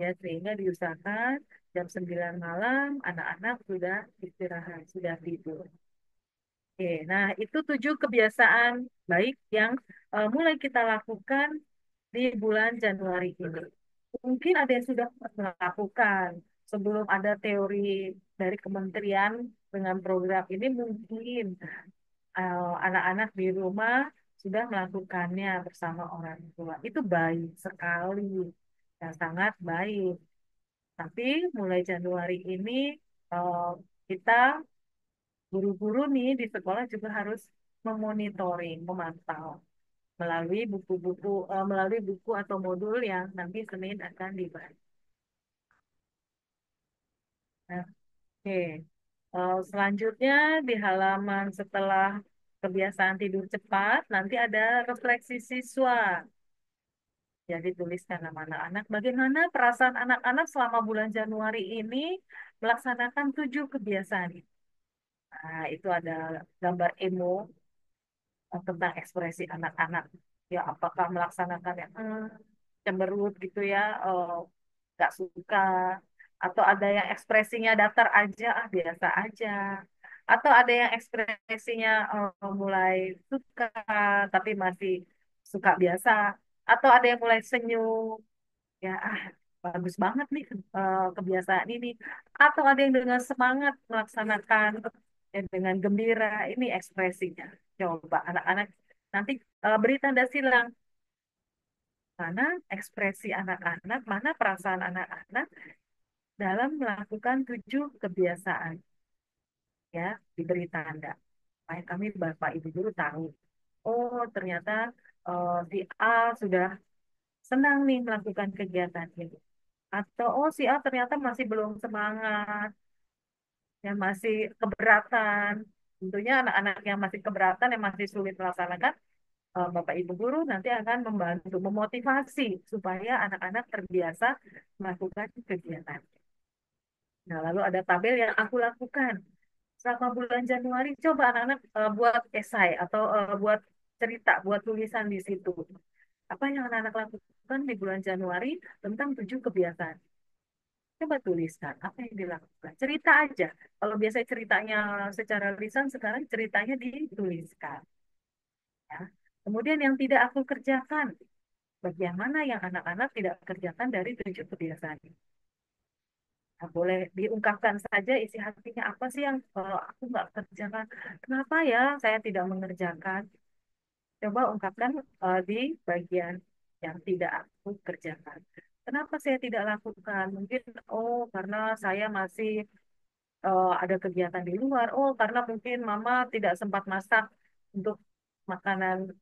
Ya, sehingga diusahakan jam 9 malam anak-anak sudah istirahat, sudah tidur. Oke, nah itu 7 kebiasaan baik yang mulai kita lakukan di bulan Januari ini. Mungkin ada yang sudah melakukan sebelum ada teori dari kementerian dengan program ini, mungkin anak-anak di rumah sudah melakukannya bersama orang tua. Itu baik sekali, ya, sangat baik. Tapi mulai Januari ini eh, kita guru-guru nih di sekolah juga harus memonitoring, memantau melalui buku atau modul yang nanti Senin akan dibahas. Nah, oke. Selanjutnya di halaman setelah kebiasaan tidur cepat, nanti ada refleksi siswa. Jadi tuliskan nama anak-anak, bagaimana perasaan anak-anak selama bulan Januari ini melaksanakan 7 kebiasaan. Nah, itu ada gambar emo tentang ekspresi anak-anak. Ya, apakah melaksanakan yang cemberut gitu ya, nggak suka, atau ada yang ekspresinya datar aja, ah biasa aja, atau ada yang ekspresinya mulai suka tapi masih suka biasa, atau ada yang mulai senyum, ya bagus banget nih kebiasaan ini, atau ada yang dengan semangat melaksanakan dengan gembira, ini ekspresinya. Coba anak-anak nanti beri tanda silang, mana ekspresi anak-anak, mana perasaan anak-anak dalam melakukan 7 kebiasaan, ya, diberi tanda. Supaya kami Bapak Ibu guru tahu, oh ternyata si A sudah senang nih melakukan kegiatan ini. Atau oh si A ternyata masih belum semangat, yang masih keberatan. Tentunya anak-anak yang masih keberatan, yang masih sulit melaksanakan, Bapak Ibu guru nanti akan membantu memotivasi supaya anak-anak terbiasa melakukan kegiatan. Nah, lalu ada tabel yang aku lakukan selama bulan Januari. Coba anak-anak buat esai atau buat cerita, buat tulisan di situ. Apa yang anak-anak lakukan di bulan Januari tentang 7 kebiasaan. Coba tuliskan apa yang dilakukan. Cerita aja. Kalau biasanya ceritanya secara lisan, sekarang ceritanya dituliskan. Ya. Kemudian yang tidak aku kerjakan, bagian mana yang anak-anak tidak kerjakan dari 7 kebiasaan ini. Nah, boleh diungkapkan saja isi hatinya, apa sih yang aku nggak kerjakan. Kenapa ya saya tidak mengerjakan? Coba ungkapkan di bagian yang tidak aku kerjakan. Kenapa saya tidak lakukan? Mungkin, oh karena saya masih ada kegiatan di luar. Oh, karena mungkin mama tidak sempat masak untuk makanan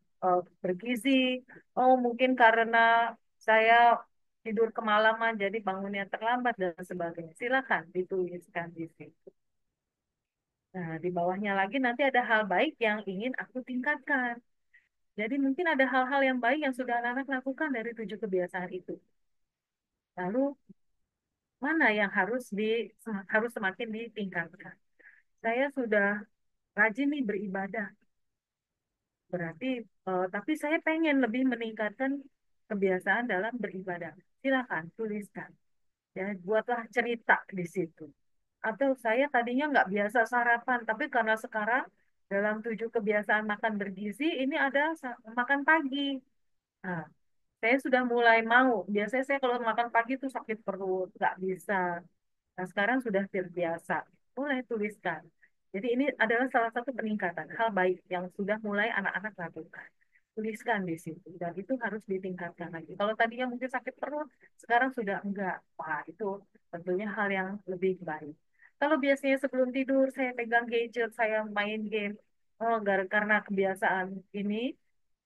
bergizi. Oh, mungkin karena saya tidur kemalaman, jadi bangunnya terlambat dan sebagainya. Silakan dituliskan di situ. Nah, di bawahnya lagi nanti ada hal baik yang ingin aku tingkatkan. Jadi mungkin ada hal-hal yang baik yang sudah anak-anak lakukan dari 7 kebiasaan itu. Lalu mana yang harus semakin ditingkatkan? Saya sudah rajin nih beribadah. Berarti, tapi saya pengen lebih meningkatkan kebiasaan dalam beribadah. Silakan tuliskan. Ya, buatlah cerita di situ. Atau saya tadinya nggak biasa sarapan, tapi karena sekarang dalam 7 kebiasaan makan bergizi, ini ada makan pagi. Nah, saya sudah mulai mau. Biasanya saya kalau makan pagi itu sakit perut, nggak bisa. Nah, sekarang sudah terbiasa. Mulai tuliskan. Jadi ini adalah salah satu peningkatan hal baik yang sudah mulai anak-anak lakukan. Tuliskan di situ. Dan itu harus ditingkatkan lagi. Kalau tadinya mungkin sakit perut, sekarang sudah enggak. Wah, itu tentunya hal yang lebih baik. Kalau biasanya sebelum tidur saya pegang gadget, saya main game. Oh, karena kebiasaan ini,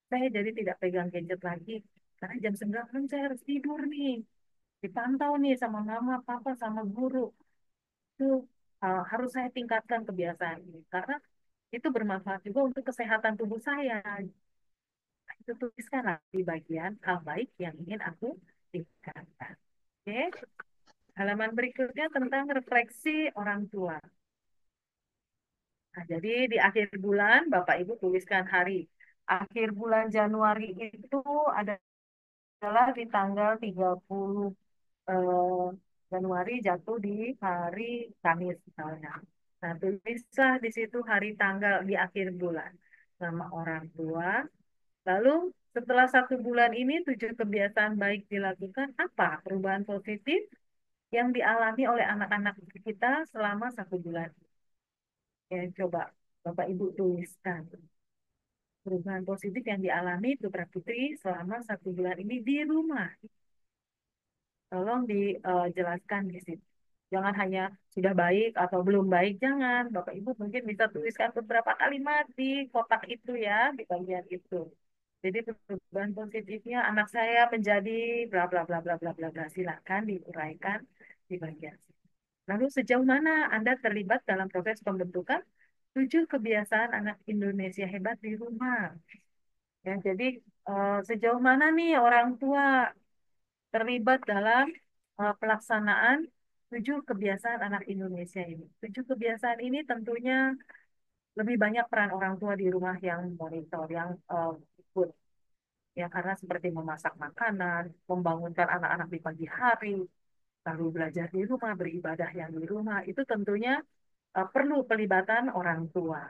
saya jadi tidak pegang gadget lagi. Karena jam 9 saya harus tidur nih. dipantau nih sama mama, papa, sama guru. Itu harus saya tingkatkan kebiasaan ini karena itu bermanfaat juga untuk kesehatan tubuh saya. Itu tuliskanlah di bagian hal baik yang ingin aku tingkatkan. Oke, halaman berikutnya tentang refleksi orang tua. Nah, jadi di akhir bulan Bapak Ibu tuliskan hari akhir bulan Januari itu adalah di tanggal 30 eh, Januari jatuh di hari Kamis misalnya. Nah, tulislah di situ hari tanggal di akhir bulan nama orang tua. Lalu setelah 1 bulan ini 7 kebiasaan baik dilakukan, apa perubahan positif yang dialami oleh anak-anak kita selama 1 bulan? Ya, coba Bapak Ibu tuliskan perubahan positif yang dialami Putra Putri selama 1 bulan ini di rumah. Tolong dijelaskan di situ. Jangan hanya sudah baik atau belum baik, jangan. Bapak Ibu mungkin bisa tuliskan beberapa kalimat di kotak itu ya, di bagian itu. Jadi perubahan positifnya anak saya menjadi bla bla bla bla bla bla bla. Silakan diuraikan di bagian situ. Lalu sejauh mana Anda terlibat dalam proses pembentukan 7 kebiasaan anak Indonesia hebat di rumah? Ya, jadi sejauh mana nih orang tua terlibat dalam pelaksanaan 7 kebiasaan anak Indonesia ini? 7 kebiasaan ini tentunya lebih banyak peran orang tua di rumah yang monitor, yang ikut. Ya, karena seperti memasak makanan, membangunkan anak-anak di pagi hari, lalu belajar di rumah, beribadah yang di rumah, itu tentunya perlu pelibatan orang tua.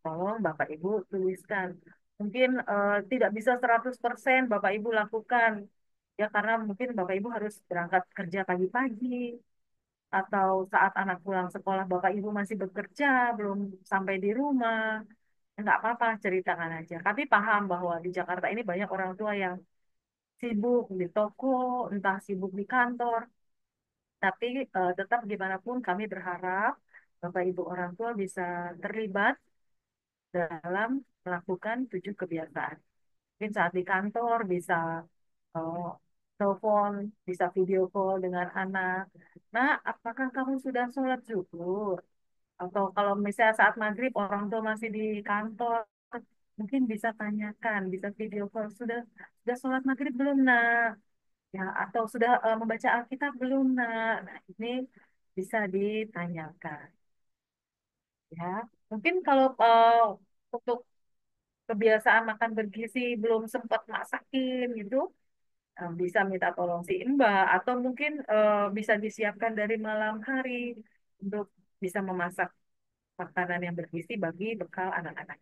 Tolong Bapak Ibu tuliskan. Mungkin tidak bisa 100% Bapak Ibu lakukan. Ya karena mungkin Bapak Ibu harus berangkat kerja pagi-pagi. Atau saat anak pulang sekolah Bapak Ibu masih bekerja, belum sampai di rumah. Enggak apa-apa, ceritakan aja. Tapi paham bahwa di Jakarta ini banyak orang tua yang sibuk di toko, entah sibuk di kantor. Tapi tetap gimana pun kami berharap Bapak Ibu orang tua bisa terlibat dalam melakukan 7 kebiasaan. Mungkin saat di kantor bisa eh, telepon, bisa video call dengan anak. Nah, apakah kamu sudah sholat zuhur? Atau kalau misalnya saat maghrib orang tua masih di kantor, mungkin bisa tanyakan, bisa video call, sudah sholat maghrib belum nak? Ya, atau sudah membaca Alkitab belum nak? Nah, ini bisa ditanyakan. Ya, mungkin kalau untuk kebiasaan makan bergizi belum sempat masakin gitu, bisa minta tolong si Mbak atau mungkin bisa disiapkan dari malam hari untuk bisa memasak makanan yang bergizi bagi bekal anak-anak.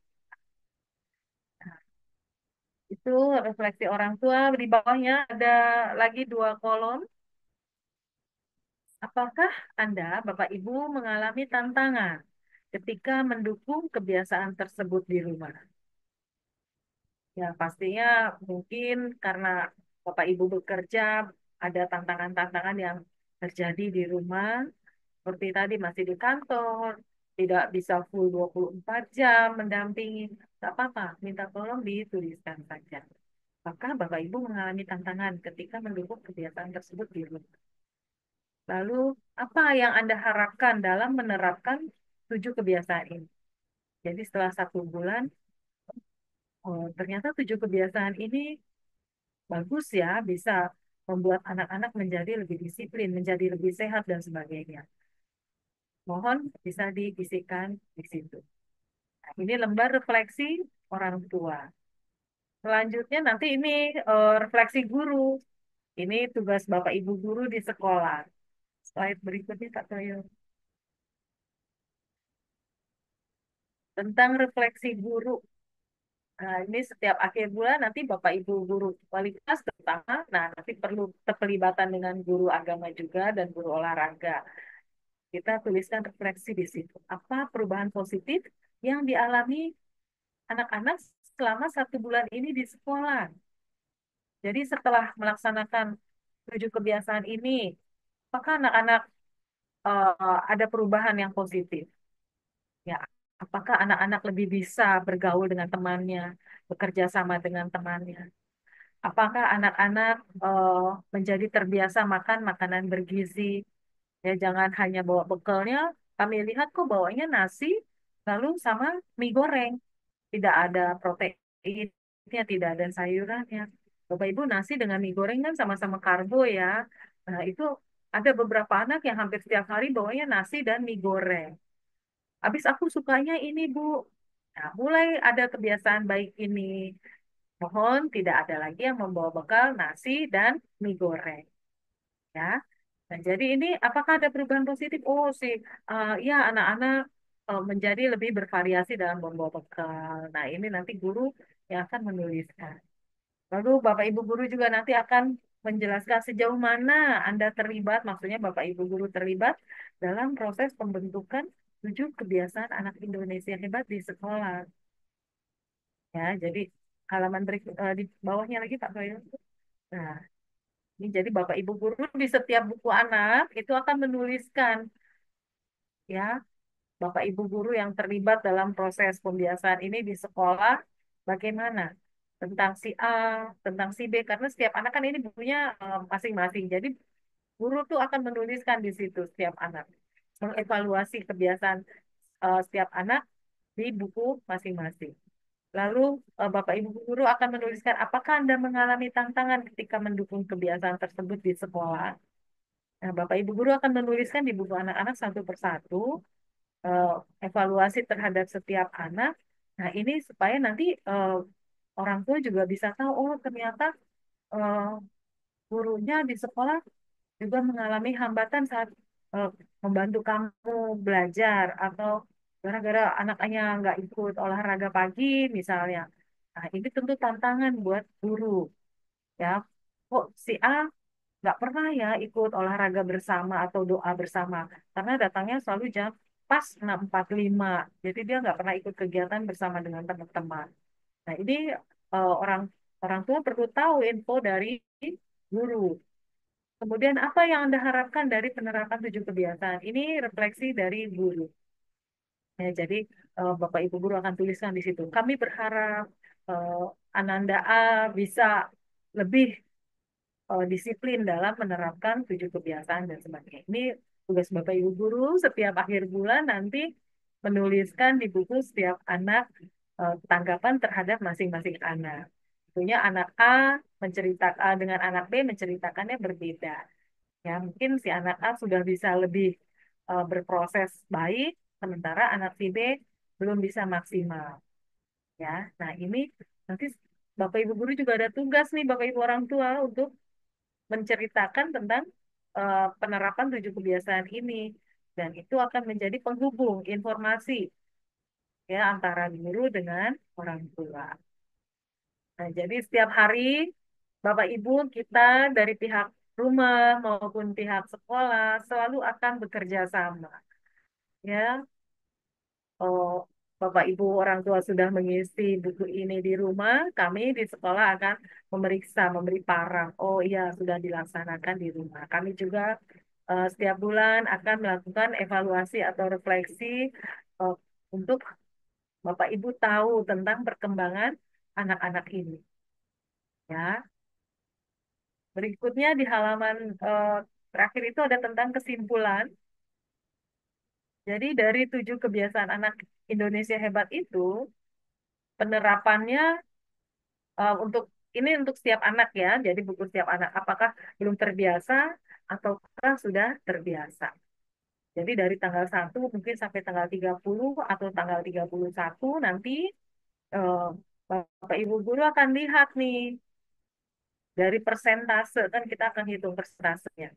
Nah, itu refleksi orang tua. Di bawahnya ada lagi 2 kolom. Apakah Anda, Bapak Ibu, mengalami tantangan ketika mendukung kebiasaan tersebut di rumah? Ya, pastinya mungkin karena Bapak Ibu bekerja, ada tantangan-tantangan yang terjadi di rumah, seperti tadi masih di kantor, tidak bisa full 24 jam mendampingi. Tidak apa-apa, minta tolong dituliskan saja. Apakah Bapak Ibu mengalami tantangan ketika mendukung kebiasaan tersebut di rumah? Lalu, apa yang Anda harapkan dalam menerapkan 7 kebiasaan ini? Jadi setelah 1 bulan, oh, ternyata 7 kebiasaan ini bagus ya, bisa membuat anak-anak menjadi lebih disiplin, menjadi lebih sehat dan sebagainya. Mohon bisa diisikan di situ. Nah, ini lembar refleksi orang tua. Selanjutnya nanti ini refleksi guru. Ini tugas Bapak Ibu guru di sekolah. Slide berikutnya Kak Toyo. Tentang refleksi guru. Nah, ini setiap akhir bulan nanti Bapak Ibu guru kualitas terutama, nah nanti perlu keterlibatan dengan guru agama juga dan guru olahraga. Kita tuliskan refleksi di situ. Apa perubahan positif yang dialami anak-anak selama 1 bulan ini di sekolah? Jadi setelah melaksanakan 7 kebiasaan ini, apakah anak-anak ada perubahan yang positif? Ya, apakah anak-anak lebih bisa bergaul dengan temannya, bekerja sama dengan temannya? apakah anak-anak eh, menjadi terbiasa makan makanan bergizi. Ya, jangan hanya bawa bekalnya. Kami lihat kok bawanya nasi, lalu sama mie goreng. Tidak ada proteinnya, tidak ada sayurannya. Bapak Ibu, nasi dengan mie goreng kan sama-sama karbo ya. Nah, itu ada beberapa anak yang hampir setiap hari bawanya nasi dan mie goreng. Habis aku sukanya ini, Bu. Nah, mulai ada kebiasaan baik ini. Mohon tidak ada lagi yang membawa bekal nasi dan mie goreng. Ya. Nah, jadi ini apakah ada perubahan positif? Oh, sih, ya anak-anak menjadi lebih bervariasi dalam membawa bekal. Nah, ini nanti guru yang akan menuliskan. Lalu Bapak Ibu guru juga nanti akan menjelaskan sejauh mana Anda terlibat, maksudnya Bapak Ibu guru terlibat dalam proses pembentukan 7 kebiasaan anak Indonesia hebat di sekolah. Ya, jadi halaman berikut di bawahnya lagi Pak Soyo. Nah, ini jadi Bapak Ibu guru di setiap buku anak itu akan menuliskan ya Bapak Ibu guru yang terlibat dalam proses pembiasaan ini di sekolah bagaimana tentang si A, tentang si B karena setiap anak kan ini bukunya masing-masing. Jadi guru tuh akan menuliskan di situ setiap anak, mengevaluasi kebiasaan setiap anak di buku masing-masing. Lalu Bapak Ibu guru akan menuliskan apakah Anda mengalami tantangan ketika mendukung kebiasaan tersebut di sekolah. Nah, Bapak Ibu guru akan menuliskan di buku anak-anak satu persatu eh, evaluasi terhadap setiap anak. Nah, ini supaya nanti orang tua juga bisa tahu, oh ternyata eh, gurunya di sekolah juga mengalami hambatan saat eh, membantu kamu belajar atau gara-gara anaknya nggak ikut olahraga pagi misalnya. Nah, ini tentu tantangan buat guru ya. Kok si A nggak pernah ya ikut olahraga bersama atau doa bersama karena datangnya selalu jam pas 6.45 jadi dia nggak pernah ikut kegiatan bersama dengan teman-teman. Nah ini orang orang tua perlu tahu info dari guru. Kemudian apa yang Anda harapkan dari penerapan 7 kebiasaan ini refleksi dari guru. Ya, jadi Bapak Ibu guru akan tuliskan di situ kami berharap eh, Ananda A bisa lebih disiplin dalam menerapkan 7 kebiasaan dan sebagainya. Ini tugas Bapak Ibu guru setiap akhir bulan nanti menuliskan di buku setiap anak tanggapan terhadap masing-masing anak. Tentunya anak A menceritakan dengan anak B menceritakannya berbeda. Ya, mungkin si anak A sudah bisa lebih berproses baik, sementara anak si B belum bisa maksimal. Ya, nah ini nanti Bapak Ibu guru juga ada tugas nih Bapak Ibu orang tua untuk menceritakan tentang penerapan 7 kebiasaan ini dan itu akan menjadi penghubung informasi ya antara guru dengan orang tua. Nah, jadi setiap hari Bapak Ibu kita dari pihak rumah maupun pihak sekolah selalu akan bekerja sama ya. Oh, Bapak Ibu orang tua sudah mengisi buku ini di rumah, kami di sekolah akan memeriksa, memberi parang. Oh iya, sudah dilaksanakan di rumah. Kami juga setiap bulan akan melakukan evaluasi atau refleksi eh, untuk Bapak Ibu tahu tentang perkembangan anak-anak ini. Ya, berikutnya di halaman eh, terakhir itu ada tentang kesimpulan. Jadi dari 7 kebiasaan anak Indonesia hebat itu penerapannya untuk ini untuk setiap anak ya. Jadi buku setiap anak apakah belum terbiasa ataukah sudah terbiasa. Jadi dari tanggal 1 mungkin sampai tanggal 30 atau tanggal 31 nanti eh, Bapak Ibu guru akan lihat nih dari persentase kan kita akan hitung persentasenya.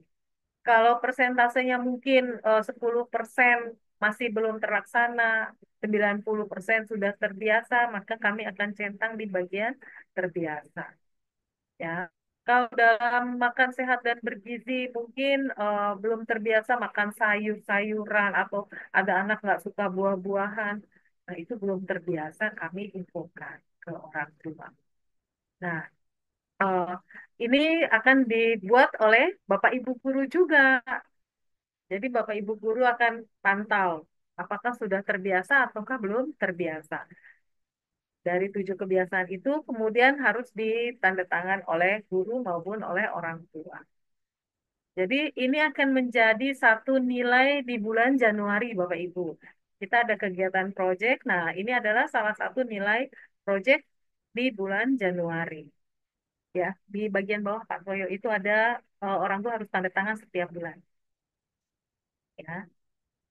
Kalau persentasenya mungkin 10% masih belum terlaksana, 90% sudah terbiasa, maka kami akan centang di bagian terbiasa. Ya, kalau dalam makan sehat dan bergizi mungkin belum terbiasa makan sayur-sayuran atau ada anak nggak suka buah-buahan, nah itu belum terbiasa kami infokan ke orang tua. Nah, eh, ini akan dibuat oleh Bapak Ibu guru juga. Jadi Bapak Ibu guru akan pantau apakah sudah terbiasa ataukah belum terbiasa. Dari 7 kebiasaan itu kemudian harus ditandatangan oleh guru maupun oleh orang tua. Jadi ini akan menjadi satu nilai di bulan Januari, Bapak Ibu. Kita ada kegiatan proyek. Nah, ini adalah salah satu nilai proyek di bulan Januari. Ya, di bagian bawah Pak Toyo itu ada orang tua harus tanda tangan setiap bulan. Ya,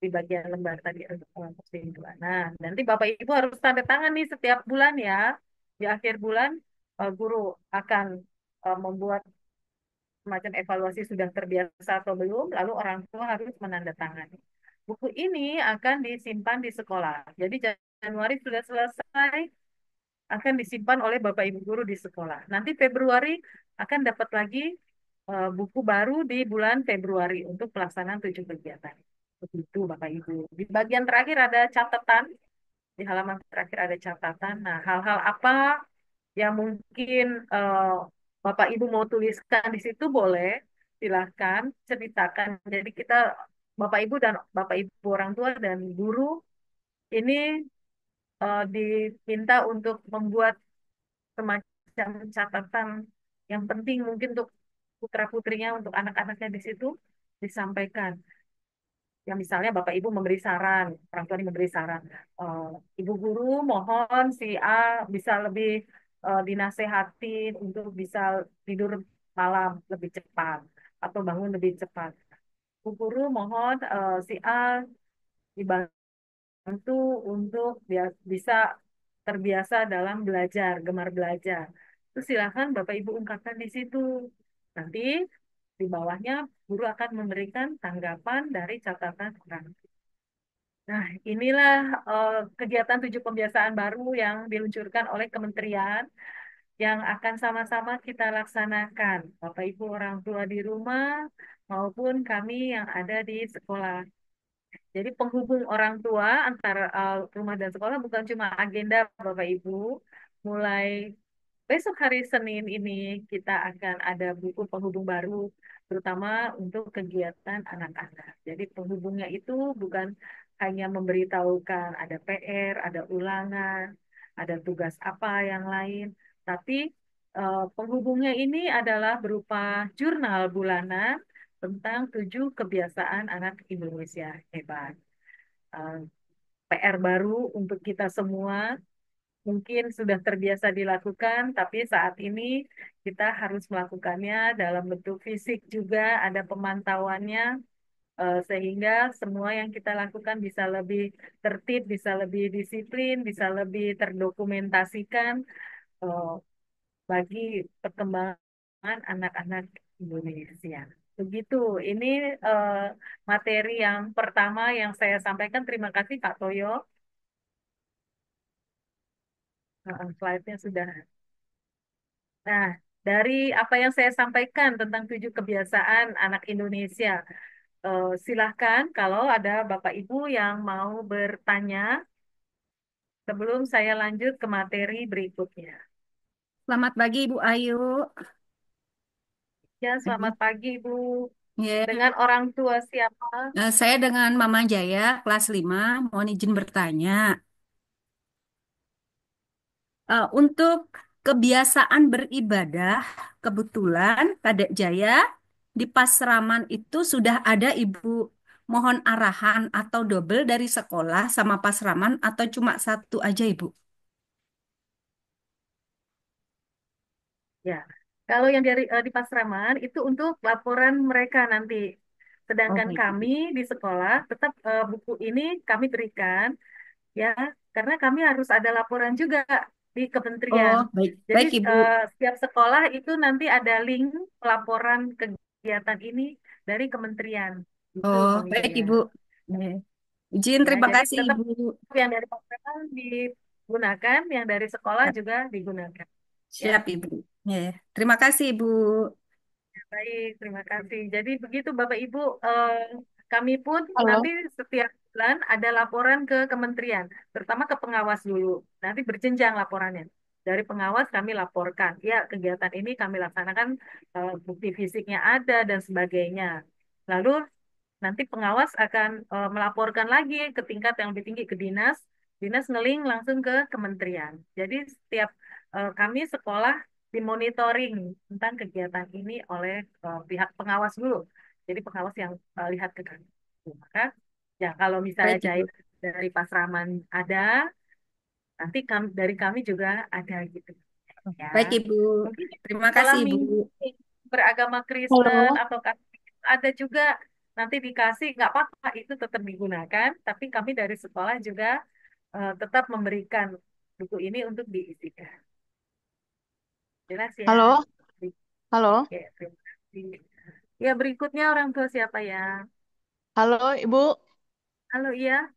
di bagian lembar tadi kesimpulan. Nah, nanti Bapak Ibu harus tanda tangan nih setiap bulan ya. Di akhir bulan guru akan membuat semacam evaluasi sudah terbiasa atau belum, lalu orang tua harus menandatangani. Buku ini akan disimpan di sekolah. Jadi Januari sudah selesai, akan disimpan oleh Bapak Ibu guru di sekolah. Nanti Februari akan dapat lagi buku baru di bulan Februari untuk pelaksanaan 7 kegiatan. Begitu Bapak Ibu. Di bagian terakhir ada catatan, di halaman terakhir ada catatan. Nah, hal-hal apa yang mungkin Bapak Ibu mau tuliskan di situ boleh, silahkan ceritakan. Jadi kita Bapak Ibu dan Bapak Ibu orang tua dan guru ini diminta untuk membuat semacam catatan yang penting mungkin untuk putra-putrinya, untuk anak-anaknya di situ disampaikan. Yang misalnya Bapak Ibu memberi saran, orang tua ini memberi saran, eh, Ibu guru mohon si A bisa lebih dinasehatin untuk bisa tidur malam lebih cepat atau bangun lebih cepat. Ibu guru mohon si A dibantu untuk bisa terbiasa dalam belajar, gemar belajar. Itu silakan Bapak Ibu ungkapkan di situ. Nanti di bawahnya guru akan memberikan tanggapan dari catatan orang. Nah, inilah kegiatan 7 kebiasaan baru yang diluncurkan oleh kementerian yang akan sama-sama kita laksanakan, Bapak Ibu orang tua di rumah maupun kami yang ada di sekolah. Jadi penghubung orang tua antara rumah dan sekolah bukan cuma agenda Bapak Ibu. Mulai besok hari Senin ini kita akan ada buku penghubung baru, terutama untuk kegiatan anak-anak. Jadi penghubungnya itu bukan hanya memberitahukan ada PR, ada ulangan, ada tugas apa yang lain, tapi penghubungnya ini adalah berupa jurnal bulanan tentang 7 kebiasaan anak Indonesia hebat. Eh, PR baru untuk kita semua mungkin sudah terbiasa dilakukan, tapi saat ini kita harus melakukannya dalam bentuk fisik juga, ada pemantauannya, sehingga semua yang kita lakukan bisa lebih tertib, bisa lebih disiplin, bisa lebih terdokumentasikan eh, bagi perkembangan anak-anak Indonesia. Begitu, ini eh, materi yang pertama yang saya sampaikan. Terima kasih Pak Toyo. Slide-nya sudah. Nah, dari apa yang saya sampaikan tentang 7 kebiasaan anak Indonesia, silahkan kalau ada Bapak Ibu yang mau bertanya sebelum saya lanjut ke materi berikutnya. Selamat pagi Ibu Ayu. Ya, selamat pagi Bu. Ya, Dengan orang tua siapa? saya dengan Mama Jaya, kelas 5, mohon izin bertanya. Untuk kebiasaan beribadah, kebetulan Kadek Jaya di Pasraman itu sudah ada Ibu mohon arahan atau double dari sekolah sama Pasraman atau cuma satu aja Ibu? Ya, kalau yang dari di Pasraman itu untuk laporan mereka nanti. Oh, Sedangkan baik kami Ibu. di sekolah tetap buku ini kami berikan ya, karena kami harus ada laporan juga di kementerian. Oh, baik. Jadi Baik Ibu. setiap sekolah itu nanti ada link laporan kegiatan ini dari kementerian. Itu Oh, Mami baik Jaya. Ibu. Ya. Izin, Ya, terima jadi kasih tetap Ibu. yang dari Pasraman digunakan, yang dari sekolah Ya, juga digunakan. Ya. siap Ibu. Ya, terima kasih Ibu. Baik, terima kasih. Jadi begitu Bapak Ibu, eh, kami pun nanti Halo. setiap bulan ada laporan ke kementerian, terutama ke pengawas dulu. Nanti berjenjang laporannya. Dari pengawas kami laporkan, ya kegiatan ini kami laksanakan, bukti fisiknya ada dan sebagainya. Lalu nanti pengawas akan melaporkan lagi ke tingkat yang lebih tinggi ke dinas. dinas ngeling langsung ke kementerian. Jadi setiap kami sekolah dimonitoring tentang kegiatan ini oleh pihak pengawas dulu. Jadi pengawas yang lihat ke kami. Maka ya kalau misalnya Baik, Ibu. jahit dari Pasraman ada, nanti dari kami juga ada gitu ya. Baik, Ibu. Mungkin Terima sekolah kasih, Ibu. minggu beragama Kristen Halo, atau Katolik ada juga nanti dikasih nggak apa-apa itu tetap digunakan, tapi kami dari sekolah juga tetap memberikan buku ini untuk diisikan. Jelas ya. halo, halo, Oke, terima kasih. Ya, berikutnya orang tua siapa ya? halo Ibu. Halo, iya.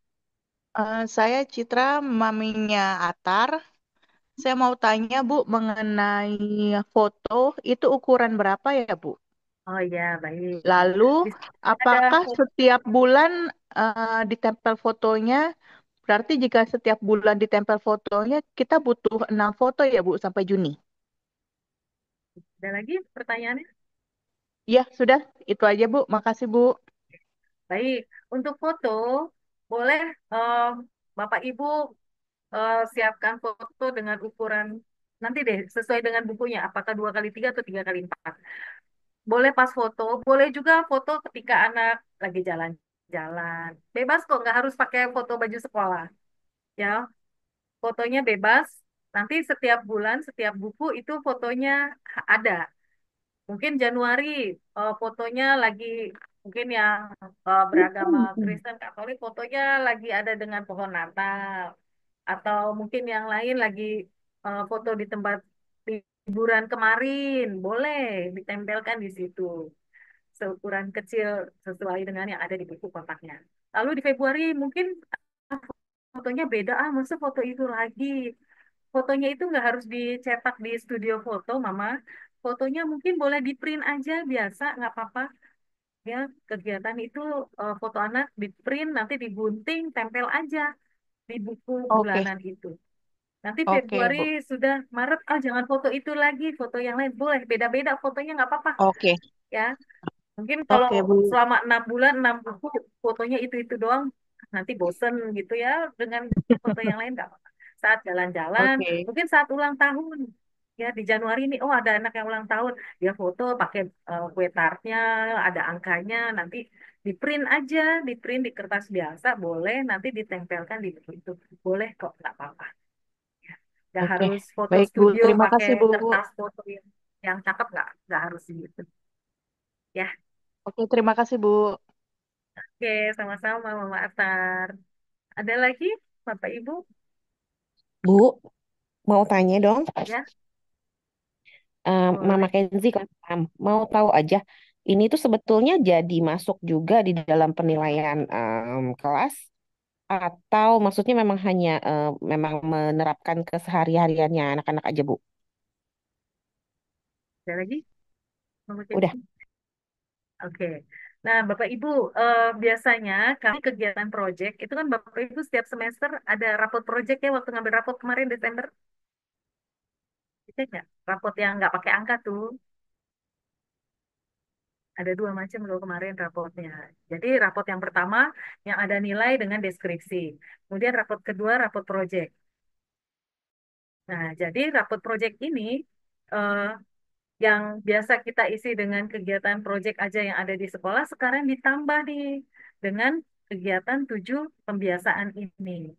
Saya Citra, maminya Atar. Saya mau tanya Bu mengenai foto itu ukuran berapa ya Bu? Oh iya, baik. Lalu Di sini ada apakah setiap bulan ditempel fotonya? Berarti jika setiap bulan ditempel fotonya, kita butuh 6 foto ya Bu sampai Juni. ada lagi pertanyaannya? Ya sudah, itu aja Bu. Makasih Bu. Baik. Untuk foto, boleh Bapak Ibu siapkan foto dengan ukuran nanti deh sesuai dengan bukunya. Apakah 2x3 atau 3x4? Boleh pas foto, boleh juga foto ketika anak lagi jalan-jalan. Bebas kok, nggak harus pakai foto baju sekolah. Ya, fotonya bebas. Nanti setiap bulan, setiap buku itu fotonya ada. Mungkin Januari fotonya lagi mungkin yang beragama Kristen Katolik fotonya lagi ada dengan pohon Natal atau mungkin yang lain lagi foto di tempat liburan kemarin boleh ditempelkan di situ seukuran kecil sesuai dengan yang ada di buku kotaknya. Lalu di Februari mungkin fotonya beda masa foto itu lagi. Fotonya itu nggak harus dicetak di studio foto, Mama. Fotonya mungkin boleh di print aja biasa, nggak apa-apa. Ya, kegiatan itu foto anak di print, nanti digunting, tempel aja di buku Oke, bulanan itu. Nanti oke Februari Bu. sudah Maret, jangan foto itu lagi, foto yang lain boleh, beda-beda fotonya nggak apa-apa. Oke, Ya, mungkin kalau oke Bu. selama 6 bulan, 6 buku, fotonya itu doang, nanti bosen gitu ya dengan foto yang lain nggak apa-apa. Saat jalan-jalan, Oke, mungkin saat ulang tahun, ya di Januari ini, oh ada anak yang ulang tahun, dia foto pakai kue tartnya, ada angkanya, nanti di print aja, di print di kertas biasa, boleh nanti ditempelkan di buku itu, boleh kok, nggak apa-apa. Nggak oke. harus foto Baik Bu, studio terima pakai kasih Bu. kertas foto yang cakep, nggak harus gitu. Ya, Oke, terima kasih Bu. oke, sama-sama Mama Atar. Ada lagi, Bapak Ibu? Bu, mau tanya dong, Ya, Mama boleh. Kenzi kan mau tahu aja, ini tuh sebetulnya jadi masuk juga di dalam penilaian kelas atau maksudnya memang hanya memang menerapkan kesehari-hariannya anak-anak aja, Bu? Ada lagi, Mama Udah. Kenzi? Oke. Nah, Bapak Ibu, biasanya kami kegiatan proyek itu kan Bapak Ibu setiap semester ada rapot proyek ya waktu ngambil rapot kemarin Desember. Cek nggak? Rapot yang nggak pakai angka tuh. Ada dua macam loh kemarin rapotnya. Jadi rapot yang pertama yang ada nilai dengan deskripsi. Kemudian rapot kedua rapot proyek. Nah, jadi rapot proyek ini eh, yang biasa kita isi dengan kegiatan proyek aja yang ada di sekolah, sekarang ditambah nih dengan kegiatan 7 pembiasaan ini.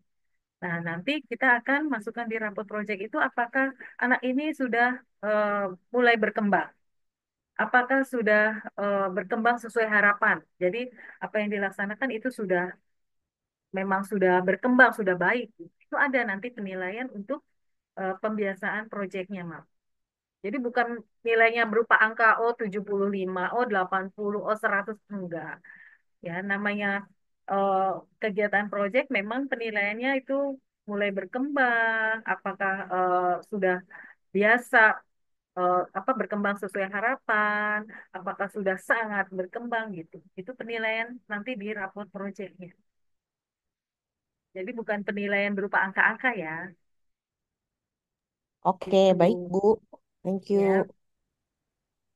Nah, nanti kita akan masukkan di rapot proyek itu apakah anak ini sudah eh, mulai berkembang, apakah sudah berkembang sesuai harapan. Jadi apa yang dilaksanakan itu sudah memang sudah berkembang, sudah baik. Itu ada nanti penilaian untuk pembiasaan proyeknya, Mak. Jadi bukan nilainya berupa angka oh 75, oh 80, oh 100 enggak. Ya, namanya eh, kegiatan proyek memang penilaiannya itu mulai berkembang, apakah sudah biasa apa berkembang sesuai harapan, apakah sudah sangat berkembang gitu. Itu penilaian nanti di rapor proyeknya. Jadi bukan penilaian berupa angka-angka ya, Oke, itu baik, Bu. Thank you. ya.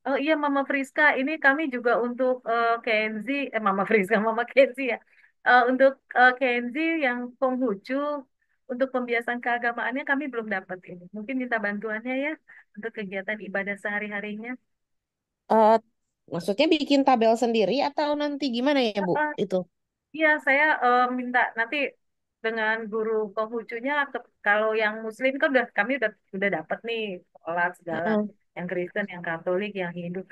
Oh iya Mama Friska, ini kami juga untuk Kenzi, Mama Friska, Mama Kenzi ya. Untuk Kenzi yang Konghucu, untuk pembiasan keagamaannya kami belum dapat ini. Mungkin minta bantuannya ya untuk kegiatan ibadah sehari-harinya. Eh, maksudnya bikin tabel sendiri atau nanti gimana ya, Bu? Itu. Iya, saya minta nanti dengan guru Konghucunya, kalau yang Muslim kan kami udah dapat nih sholat segala, Heeh. yang Kristen, yang Katolik, yang Hindu,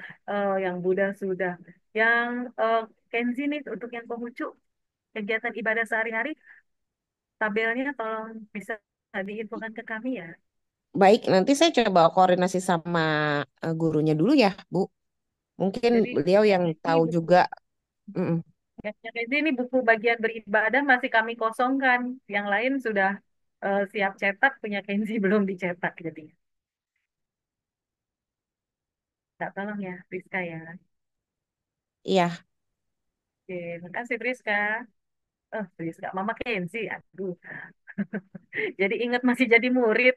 yang Buddha sudah, yang eh, Kenzi nih untuk yang Konghucu kegiatan ibadah sehari-hari, tabelnya tolong bisa diinfokan ke kami ya. Baik, nanti saya coba koordinasi sama gurunya dulu ya, Bu. Mungkin Jadi beliau yang ini tahu buku juga. Mm-mm. yang Kenzi ini buku bagian beribadah masih kami kosongkan, yang lain sudah siap cetak, punya Kenzi belum dicetak jadi. Tak tolong ya, Priska ya. Iya, Oke, makasih Priska. Priska, Mama Kenzi. Aduh, jadi ingat masih jadi murid.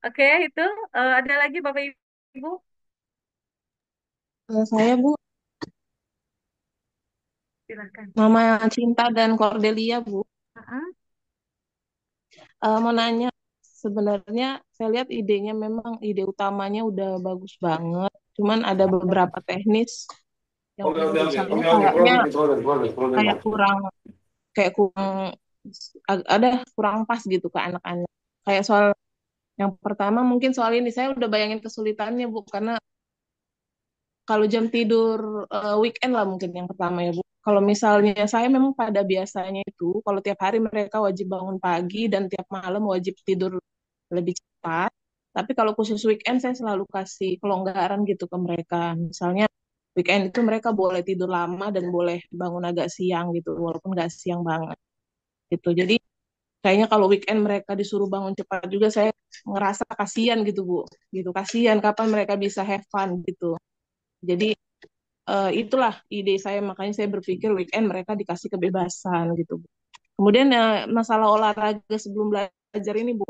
Oke, itu ada lagi Bapak Ibu? Saya Bu, Silakan. Mama Cinta dan Cordelia Bu. Mm-mm. Mau nanya, sebenarnya saya lihat idenya memang ide utamanya udah bagus banget. Cuman ada beberapa teknis yang menurut saya kayak kurang kayak kurang ada kurang pas gitu ke anak-anak. Kayak soal yang pertama mungkin soal ini saya udah bayangin kesulitannya Bu, karena kalau jam tidur weekend lah mungkin yang pertama ya Bu. Kalau misalnya saya memang pada biasanya itu, kalau tiap hari mereka wajib bangun pagi dan tiap malam wajib tidur lebih cepat. Tapi kalau khusus weekend saya selalu kasih kelonggaran gitu ke mereka. Misalnya weekend itu mereka boleh tidur lama dan boleh bangun agak siang gitu, walaupun nggak siang banget gitu. Jadi kayaknya kalau weekend mereka disuruh bangun cepat juga saya ngerasa kasihan gitu Bu. Gitu kasihan kapan mereka bisa have fun gitu. Jadi itulah ide saya, makanya saya berpikir weekend mereka dikasih kebebasan gitu. Kemudian masalah olahraga sebelum belajar ini Bu,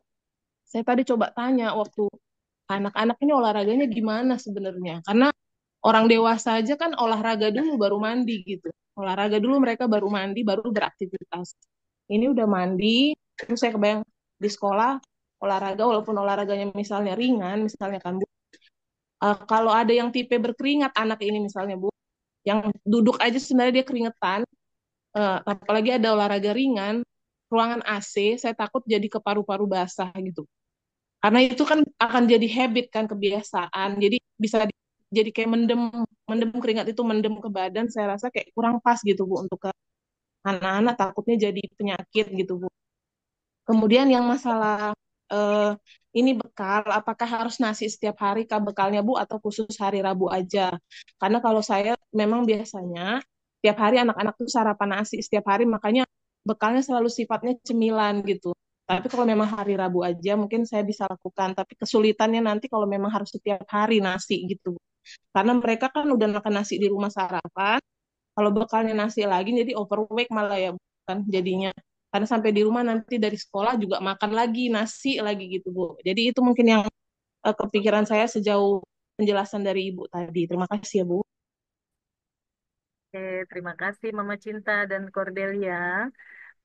saya tadi coba tanya waktu anak-anak ini olahraganya gimana sebenarnya, karena orang dewasa aja kan olahraga dulu baru mandi gitu, olahraga dulu mereka baru mandi baru beraktivitas. Ini udah mandi, terus saya kebayang di sekolah olahraga, walaupun olahraganya misalnya ringan misalnya kan Bu, kalau ada yang tipe berkeringat anak ini misalnya Bu, yang duduk aja sebenarnya dia keringetan, apalagi ada olahraga ringan, ruangan AC, saya takut jadi ke paru-paru basah gitu. Karena itu kan akan jadi habit kan, kebiasaan. Jadi bisa jadi kayak mendem mendem keringat itu mendem ke badan, saya rasa kayak kurang pas gitu Bu untuk ke anak-anak, takutnya jadi penyakit gitu Bu. Kemudian yang masalah eh, ini bekal, apakah harus nasi setiap hari kah bekalnya Bu atau khusus hari Rabu aja? Karena kalau saya memang biasanya setiap hari anak-anak tuh sarapan nasi setiap hari, makanya bekalnya selalu sifatnya cemilan gitu. Tapi kalau memang hari Rabu aja mungkin saya bisa lakukan. Tapi kesulitannya nanti kalau memang harus setiap hari nasi gitu. Karena mereka kan udah makan nasi di rumah sarapan, kalau bekalnya nasi lagi jadi overweight malah ya bukan jadinya. Karena sampai di rumah nanti dari sekolah juga makan lagi nasi lagi gitu Bu. Jadi itu mungkin yang kepikiran saya sejauh penjelasan dari Ibu tadi. Terima kasih ya Bu. Oke, terima kasih Mama Cinta dan Cordelia.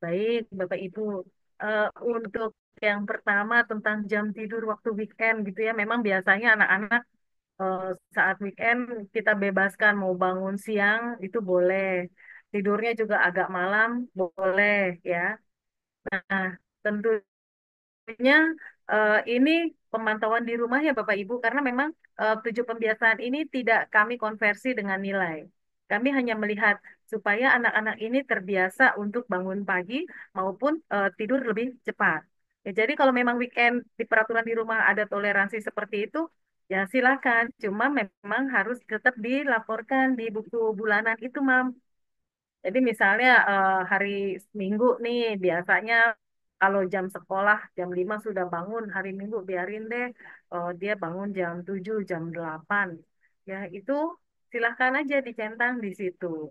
Baik, Bapak Ibu. Eh, untuk yang pertama tentang jam tidur waktu weekend gitu ya, memang biasanya anak-anak eh, saat weekend kita bebaskan mau bangun siang itu boleh. Tidurnya juga agak malam boleh ya. Nah, tentunya ini pemantauan di rumah ya Bapak Ibu, karena memang 7 pembiasaan ini tidak kami konversi dengan nilai. Kami hanya melihat supaya anak-anak ini terbiasa untuk bangun pagi maupun tidur lebih cepat. Ya, jadi kalau memang weekend di peraturan di rumah ada toleransi seperti itu, ya silakan. Cuma memang harus tetap dilaporkan di buku bulanan itu, Mam. Jadi misalnya hari Minggu nih biasanya kalau jam sekolah jam 5 sudah bangun, hari Minggu biarin deh dia bangun jam 7 jam 8. Ya itu silahkan aja dicentang di situ.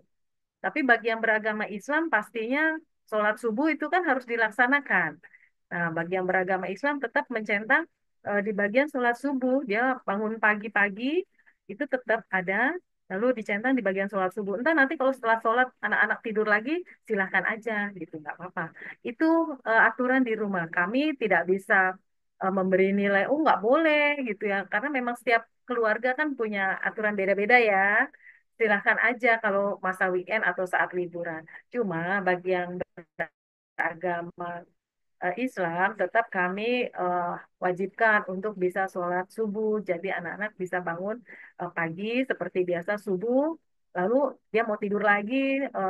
Tapi bagi yang beragama Islam pastinya sholat subuh itu kan harus dilaksanakan. Nah, bagi yang beragama Islam tetap mencentang di bagian sholat subuh, dia bangun pagi-pagi itu tetap ada lalu dicentang di bagian sholat subuh. Entah nanti kalau setelah sholat anak-anak tidur lagi, silahkan aja gitu, nggak apa-apa. Itu aturan di rumah. Kami tidak bisa memberi nilai, oh nggak boleh gitu ya, karena memang setiap keluarga kan punya aturan beda-beda ya. Silahkan aja kalau masa weekend atau saat liburan. Cuma bagi yang beragama Islam tetap kami eh, wajibkan untuk bisa sholat subuh. Jadi anak-anak bisa bangun pagi seperti biasa subuh, lalu dia mau tidur lagi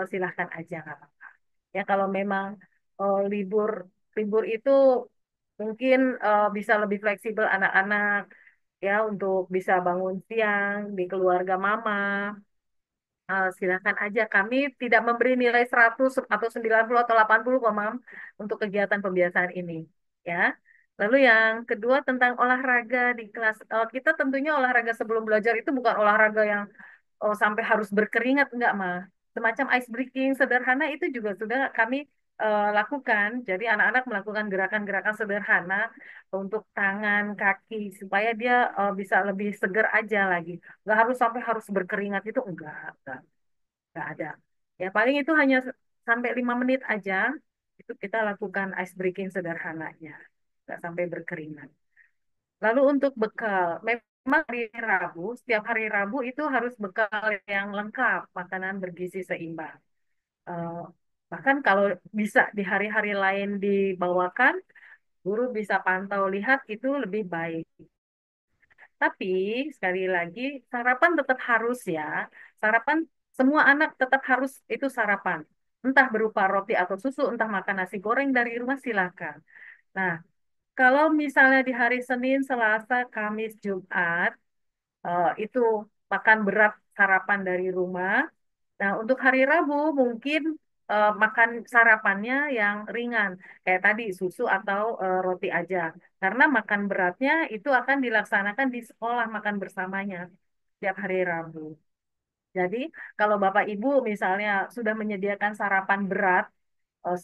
silahkan aja nggak apa-apa. Ya kalau memang libur libur itu mungkin bisa lebih fleksibel anak-anak ya untuk bisa bangun siang di keluarga mama. Silakan aja. Kami tidak memberi nilai 100 atau 90 atau 80 kok, Mam, untuk kegiatan pembiasaan ini. Ya. Lalu yang kedua tentang olahraga di kelas. Kita tentunya olahraga sebelum belajar itu bukan olahraga yang sampai harus berkeringat, enggak, mah. Semacam ice breaking sederhana itu juga sudah kami lakukan. Jadi anak-anak melakukan gerakan-gerakan sederhana untuk tangan, kaki, supaya dia bisa lebih seger aja lagi. Nggak harus sampai harus berkeringat itu enggak ada. Ya paling itu hanya sampai 5 menit aja. Itu kita lakukan ice breaking sederhananya. Nggak sampai berkeringat. Lalu untuk bekal, memang hari Rabu, setiap hari Rabu itu harus bekal yang lengkap, makanan bergizi seimbang. Eh, Bahkan kalau bisa di hari-hari lain dibawakan, guru bisa pantau lihat itu lebih baik. Tapi sekali lagi sarapan tetap harus ya. Sarapan semua anak tetap harus itu sarapan. Entah berupa roti atau susu, entah makan nasi goreng dari rumah silakan. Nah, kalau misalnya di hari Senin, Selasa, Kamis, Jumat itu makan berat sarapan dari rumah. Nah, untuk hari Rabu mungkin makan sarapannya yang ringan, kayak tadi susu atau roti aja. Karena makan beratnya itu akan dilaksanakan di sekolah makan bersamanya tiap hari Rabu. Jadi, kalau Bapak Ibu misalnya sudah menyediakan sarapan berat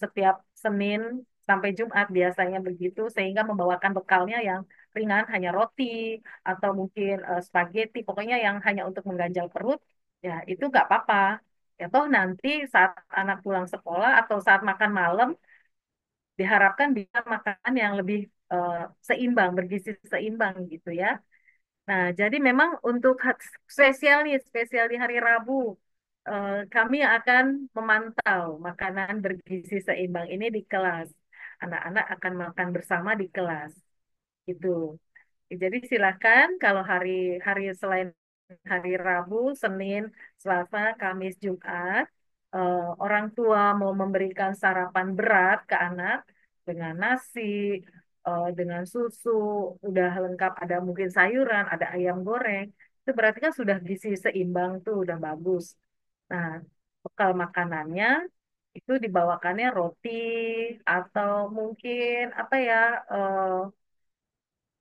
setiap Senin sampai Jumat biasanya begitu, sehingga membawakan bekalnya yang ringan, hanya roti atau mungkin spaghetti, pokoknya yang hanya untuk mengganjal perut, ya itu nggak apa-apa. Ya toh nanti saat anak pulang sekolah atau saat makan malam, diharapkan bisa makan yang lebih eh, seimbang, bergizi seimbang gitu ya. Nah, jadi memang untuk spesial nih, spesial di hari Rabu, kami akan memantau makanan bergizi seimbang ini di kelas. Anak-anak akan makan bersama di kelas. Gitu. Jadi silakan kalau hari selain hari Rabu, Senin, Selasa, Kamis, Jumat, orang tua mau memberikan sarapan berat ke anak dengan nasi, dengan susu, udah lengkap ada mungkin sayuran, ada ayam goreng, itu berarti kan sudah gizi seimbang tuh, udah bagus. Nah, bekal makanannya itu dibawakannya roti atau mungkin apa ya,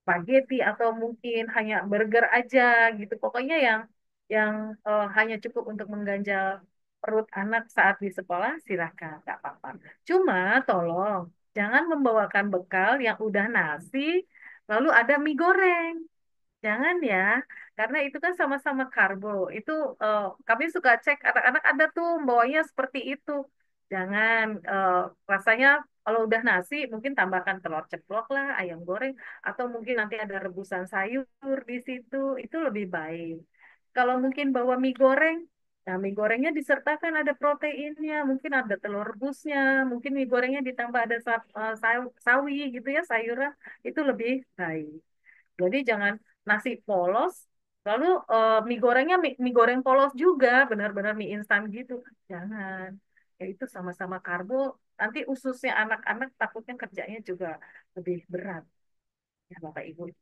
spaghetti atau mungkin hanya burger aja gitu. Pokoknya yang hanya cukup untuk mengganjal perut anak saat di sekolah silakan, nggak apa-apa. Cuma tolong jangan membawakan bekal yang udah nasi lalu ada mie goreng. Jangan ya, karena itu kan sama-sama karbo. Itu kami suka cek anak-anak ada tuh bawanya seperti itu. Jangan rasanya kalau udah nasi mungkin tambahkan telur ceplok lah, ayam goreng, atau mungkin nanti ada rebusan sayur di situ. Itu lebih baik. Kalau mungkin bawa mie goreng, nah mie gorengnya disertakan ada proteinnya, mungkin ada telur rebusnya, mungkin mie gorengnya ditambah ada sawi gitu ya, sayuran, itu lebih baik. Jadi jangan nasi polos, lalu mie gorengnya mie goreng polos juga, benar-benar mie instan gitu. Jangan. Ya itu sama-sama karbo, nanti ususnya anak-anak takutnya kerjanya juga lebih berat. Ya Bapak Ibu.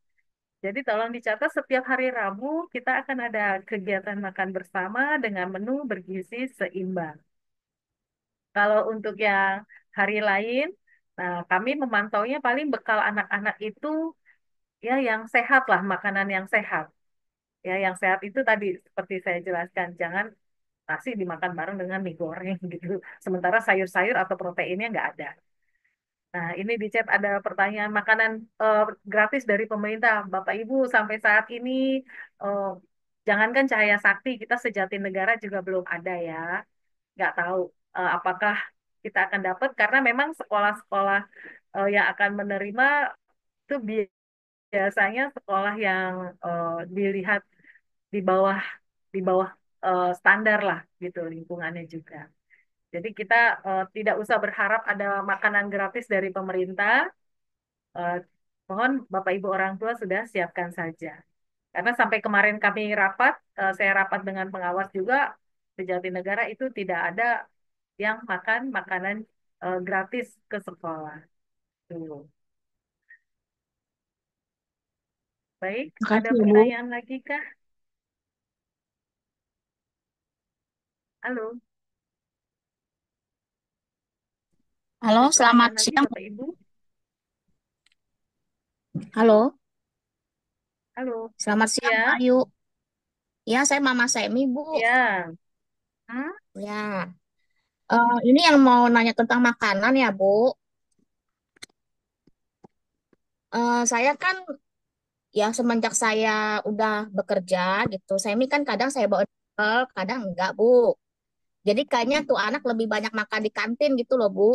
Jadi tolong dicatat setiap hari Rabu kita akan ada kegiatan makan bersama dengan menu bergizi seimbang. Kalau untuk yang hari lain, nah kami memantaunya paling bekal anak-anak itu ya yang sehat lah, makanan yang sehat. Ya, yang sehat itu tadi seperti saya jelaskan, jangan nasi dimakan bareng dengan mie goreng gitu. Sementara sayur-sayur atau proteinnya nggak ada. Nah, ini di chat ada pertanyaan makanan gratis dari pemerintah. Bapak Ibu sampai saat ini eh, jangankan Cahaya Sakti, kita Sejatinegara juga belum ada ya. Nggak tahu apakah kita akan dapat karena memang sekolah-sekolah yang akan menerima itu biasanya sekolah yang dilihat di bawah di bawah standar lah gitu lingkungannya juga. Jadi kita tidak usah berharap ada makanan gratis dari pemerintah. Eh, Mohon Bapak Ibu orang tua sudah siapkan saja. Karena sampai kemarin kami rapat, saya rapat dengan pengawas juga di Jatinegara itu tidak ada yang makan makanan gratis ke sekolah. Tuh. Baik, ada Makasih ya, Bu. pertanyaan lagi kah? Halo, Halo, ada selamat pertanyaan lagi siang. Bapak Ibu? Halo, Halo, selamat siang, Bu ya, Ayu. Ya, saya Mama Semi, Bu. ya. Hmm? Ya, ini yang mau nanya tentang makanan ya, Bu. Saya kan, ya semenjak saya udah bekerja gitu, Semi kan kadang saya bawa bekal, kadang enggak, Bu. Jadi kayaknya tuh anak lebih banyak makan di kantin gitu loh, Bu.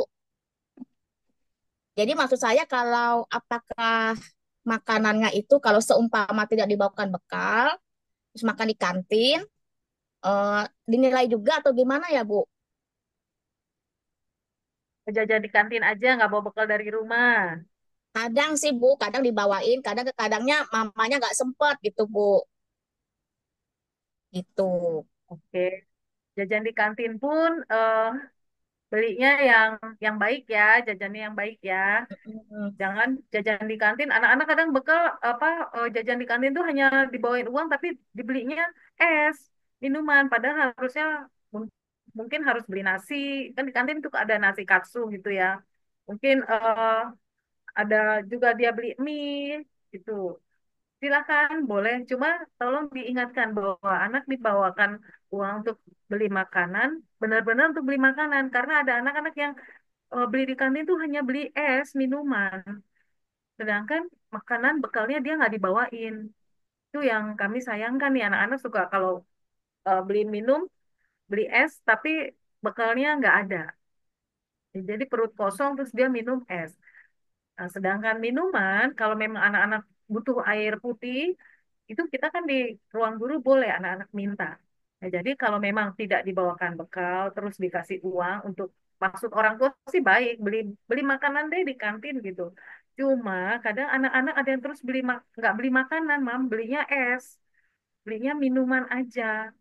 Jadi maksud saya kalau apakah makanannya itu kalau seumpama tidak dibawakan bekal, terus makan di kantin, eh, dinilai juga atau gimana ya, Bu? Jajan di kantin aja, nggak bawa bekal dari rumah. Kadang sih Bu, kadang dibawain, kadangnya mamanya nggak sempet gitu Bu. Gitu. Oke, jajan di kantin pun belinya yang baik ya, jajannya yang baik ya. Mm, Jangan jajan di kantin. Anak-anak kadang bekal apa jajan di kantin tuh hanya dibawain uang tapi dibelinya es, minuman. Padahal harusnya mung- mungkin harus beli nasi. Kan di kantin tuh ada nasi katsu gitu ya. Mungkin ada juga dia beli mie gitu. Silakan, boleh. Cuma tolong diingatkan bahwa anak dibawakan uang untuk beli makanan, benar-benar untuk beli makanan. Karena ada anak-anak yang beli di kantin tuh hanya beli es, minuman. Sedangkan makanan bekalnya dia nggak dibawain. Itu yang kami sayangkan nih, anak-anak suka kalau beli minum, beli es, tapi bekalnya nggak ada. Jadi perut kosong terus dia minum es. Nah, sedangkan minuman, kalau memang anak-anak butuh air putih, itu kita kan di ruang guru boleh anak-anak minta. Nah, jadi kalau memang tidak dibawakan bekal, terus dikasih uang untuk maksud orang tua sih baik, beli beli makanan deh di kantin gitu. Cuma kadang anak-anak ada yang terus nggak beli makanan, mam, belinya es, belinya minuman aja.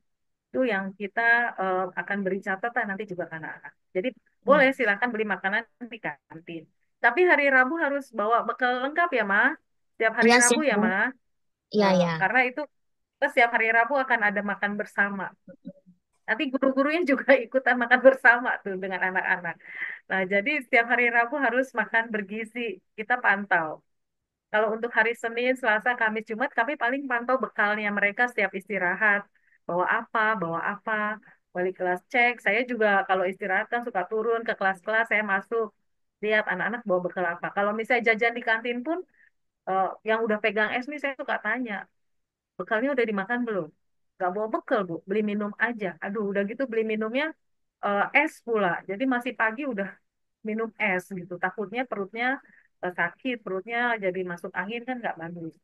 Itu yang kita akan beri catatan nanti juga ke anak-anak. Jadi boleh mm. silakan beli makanan di kantin. Tapi hari Rabu harus bawa bekal lengkap ya, Ma. Setiap hari Iya Rabu siap ya, Bu. Ma. Iya ya. Karena itu kita setiap hari Rabu akan ada makan bersama. Nanti guru-gurunya juga ikutan makan bersama tuh dengan anak-anak. Nah, jadi setiap hari Rabu harus makan bergizi. Kita pantau. Kalau untuk hari Senin, Selasa, Kamis, Jumat, kami paling pantau bekalnya mereka setiap istirahat. Bawa apa, wali kelas cek. Saya juga kalau istirahat kan suka turun ke kelas-kelas, saya masuk. Lihat anak-anak bawa bekal apa. Kalau misalnya jajan di kantin pun, yang udah pegang es nih saya suka tanya, bekalnya udah dimakan belum? Gak bawa bekal, Bu. Beli minum aja. Aduh, udah gitu beli minumnya es pula. Jadi masih pagi udah minum es gitu. Takutnya perutnya sakit, perutnya jadi masuk angin kan nggak bagus.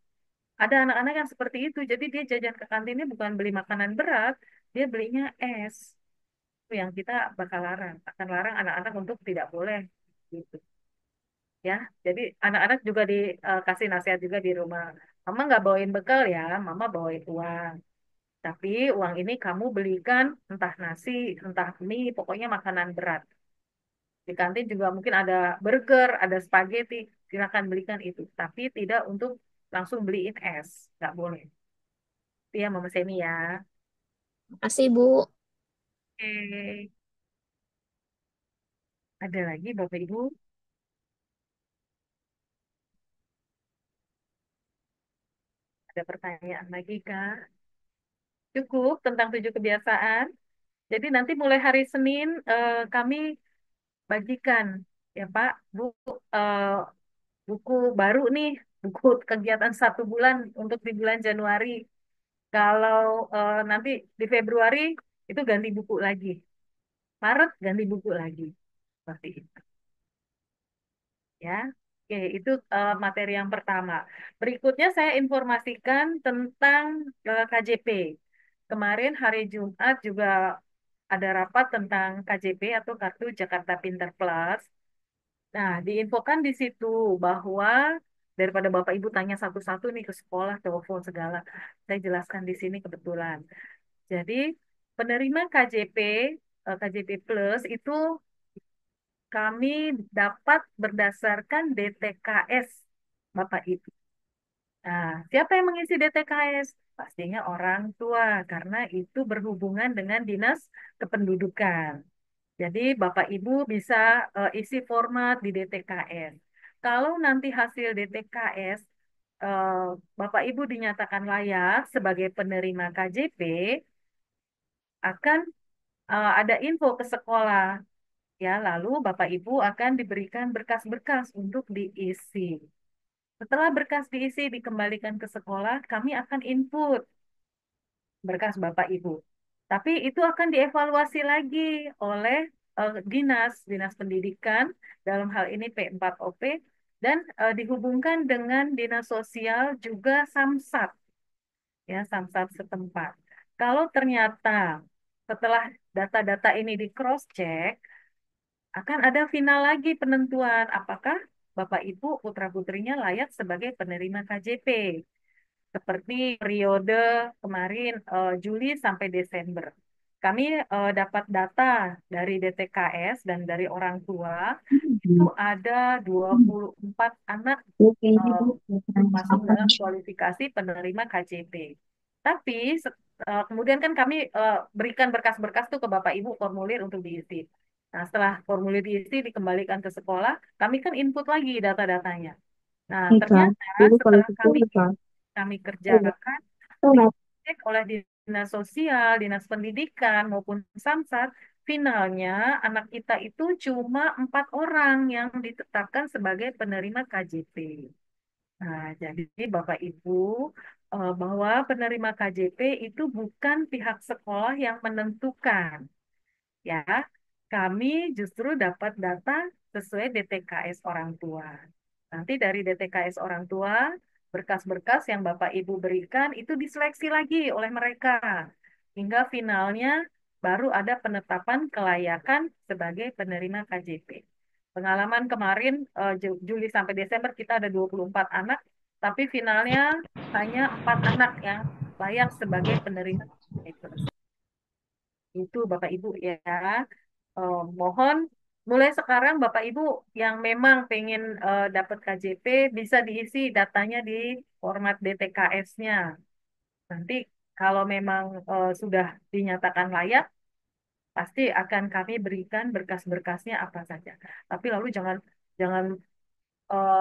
Ada anak-anak yang seperti itu. Jadi dia jajan ke kantinnya bukan beli makanan berat, dia belinya es. Itu yang kita bakal larang. Akan larang anak-anak untuk tidak boleh gitu. Ya, jadi anak-anak juga dikasih nasihat juga di rumah. Mama nggak bawain bekal ya, Mama bawain uang. Tapi uang ini kamu belikan entah nasi, entah mie, pokoknya makanan berat. Di kantin juga mungkin ada burger, ada spaghetti, silakan belikan itu. Tapi tidak untuk langsung beliin es, nggak boleh. Itu ya Mama Semi ya. Makasih Bu. Oke, ada lagi Bapak Ibu, ada pertanyaan lagi Kak? Cukup tentang 7 kebiasaan. Jadi nanti mulai hari Senin kami bagikan ya Pak, Bu, eh, buku baru nih, buku kegiatan 1 bulan untuk di bulan Januari. Kalau nanti di Februari itu ganti buku lagi. Maret ganti buku lagi. Seperti itu ya. Oke, itu materi yang pertama. Berikutnya saya informasikan tentang KJP. Kemarin hari Jumat juga ada rapat tentang KJP atau Kartu Jakarta Pintar Plus. Nah, diinfokan di situ bahwa daripada Bapak Ibu tanya satu-satu nih ke sekolah, telepon segala, saya jelaskan di sini kebetulan. Jadi, penerima KJP, KJP Plus itu kami dapat berdasarkan DTKS, Bapak Ibu. Nah, siapa yang mengisi DTKS? Pastinya orang tua, karena itu berhubungan dengan Dinas Kependudukan. Jadi Bapak Ibu bisa isi format di DTKS. Kalau nanti hasil DTKS eh, Bapak Ibu dinyatakan layak sebagai penerima KJP, akan ada info ke sekolah. Ya, lalu Bapak Ibu akan diberikan berkas-berkas untuk diisi. Setelah berkas diisi dikembalikan ke sekolah, kami akan input berkas Bapak Ibu. Tapi itu akan dievaluasi lagi oleh Dinas Pendidikan, dalam hal ini P4OP, dan dihubungkan dengan Dinas Sosial juga Samsat, ya Samsat setempat. Kalau ternyata setelah data-data ini di cross check, akan ada final lagi penentuan apakah Bapak Ibu putra putrinya layak sebagai penerima KJP. Seperti periode kemarin Juli sampai Desember. Kami dapat data dari DTKS dan dari orang tua, itu ada 24 anak eh, masuk dalam kualifikasi penerima KJP. Tapi kemudian kan kami berikan berkas-berkas tuh ke Bapak Ibu formulir untuk diisi. Nah, setelah formulir diisi dikembalikan ke sekolah, kami kan input lagi data-datanya. Nah, ternyata setelah kami kerjakan, dicek oleh Dinas Sosial, Dinas Pendidikan maupun Samsat, finalnya anak kita itu cuma 4 orang yang ditetapkan sebagai penerima KJP. Nah, jadi Bapak Ibu, bahwa penerima KJP itu bukan pihak sekolah yang menentukan, ya. Kami justru dapat data sesuai DTKS orang tua. Nanti dari DTKS orang tua, berkas-berkas yang Bapak Ibu berikan itu diseleksi lagi oleh mereka. Hingga finalnya baru ada penetapan kelayakan sebagai penerima KJP. Pengalaman kemarin Juli sampai Desember kita ada 24 anak, tapi finalnya hanya 4 anak yang layak sebagai penerima KJP. Itu Bapak Ibu ya. Mohon mulai sekarang Bapak Ibu yang memang pengen dapat KJP bisa diisi datanya di format DTKS-nya. Nanti kalau memang sudah dinyatakan layak, pasti akan kami berikan berkas-berkasnya apa saja. Tapi lalu jangan jangan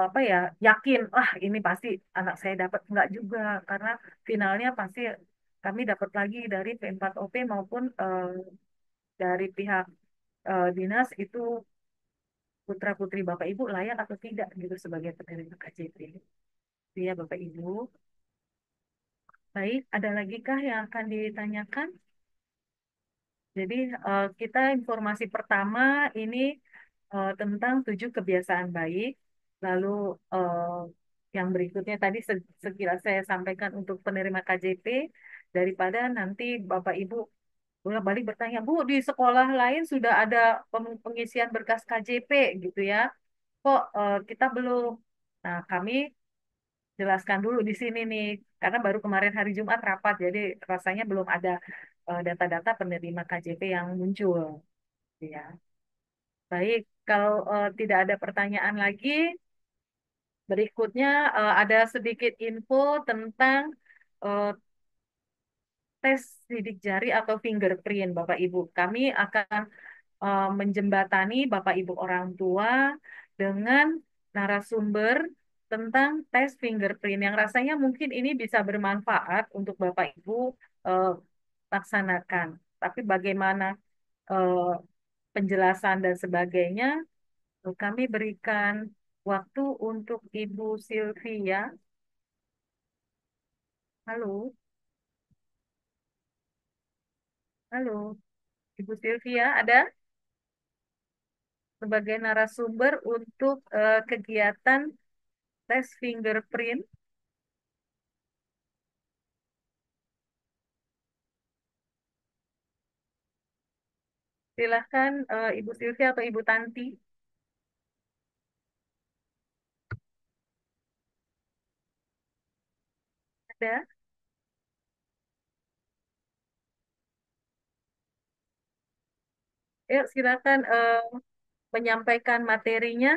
apa ya yakin, ini pasti anak saya dapat enggak juga karena finalnya pasti kami dapat lagi dari P4OP maupun dari pihak dinas itu putra putri Bapak Ibu layak atau tidak gitu sebagai penerima KJP. Itu ya Bapak Ibu. Baik, ada lagi kah yang akan ditanyakan? Jadi kita informasi pertama ini tentang 7 kebiasaan baik. Lalu yang berikutnya tadi sekilas saya sampaikan untuk penerima KJP, daripada nanti Bapak Ibu bolak-balik bertanya, Bu, di sekolah lain sudah ada pengisian berkas KJP gitu ya. Kok kita belum? Nah, kami jelaskan dulu di sini nih, karena baru kemarin hari Jumat rapat, jadi rasanya belum ada data-data penerima KJP yang muncul. Ya, baik. Kalau tidak ada pertanyaan lagi, berikutnya ada sedikit info tentang eh, tes sidik jari atau fingerprint, Bapak Ibu. Kami akan menjembatani Bapak Ibu orang tua dengan narasumber tentang tes fingerprint yang rasanya mungkin ini bisa bermanfaat untuk Bapak Ibu eh, laksanakan. Tapi bagaimana eh, penjelasan dan sebagainya, kami berikan waktu untuk Ibu Sylvia. Halo. Halo, Ibu Sylvia ada sebagai narasumber untuk kegiatan tes fingerprint. Silahkan Ibu Sylvia atau Ibu Tanti. Ada? Yuk, silakan menyampaikan materinya.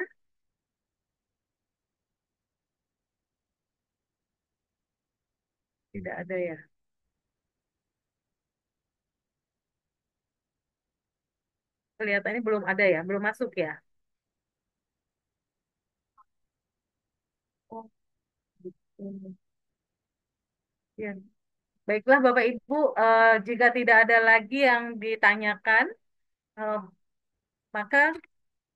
Tidak ada ya. Kelihatannya belum ada ya, belum masuk ya. Oh, gitu. Ya. Baiklah Bapak Ibu, jika tidak ada lagi yang ditanyakan, eh, maka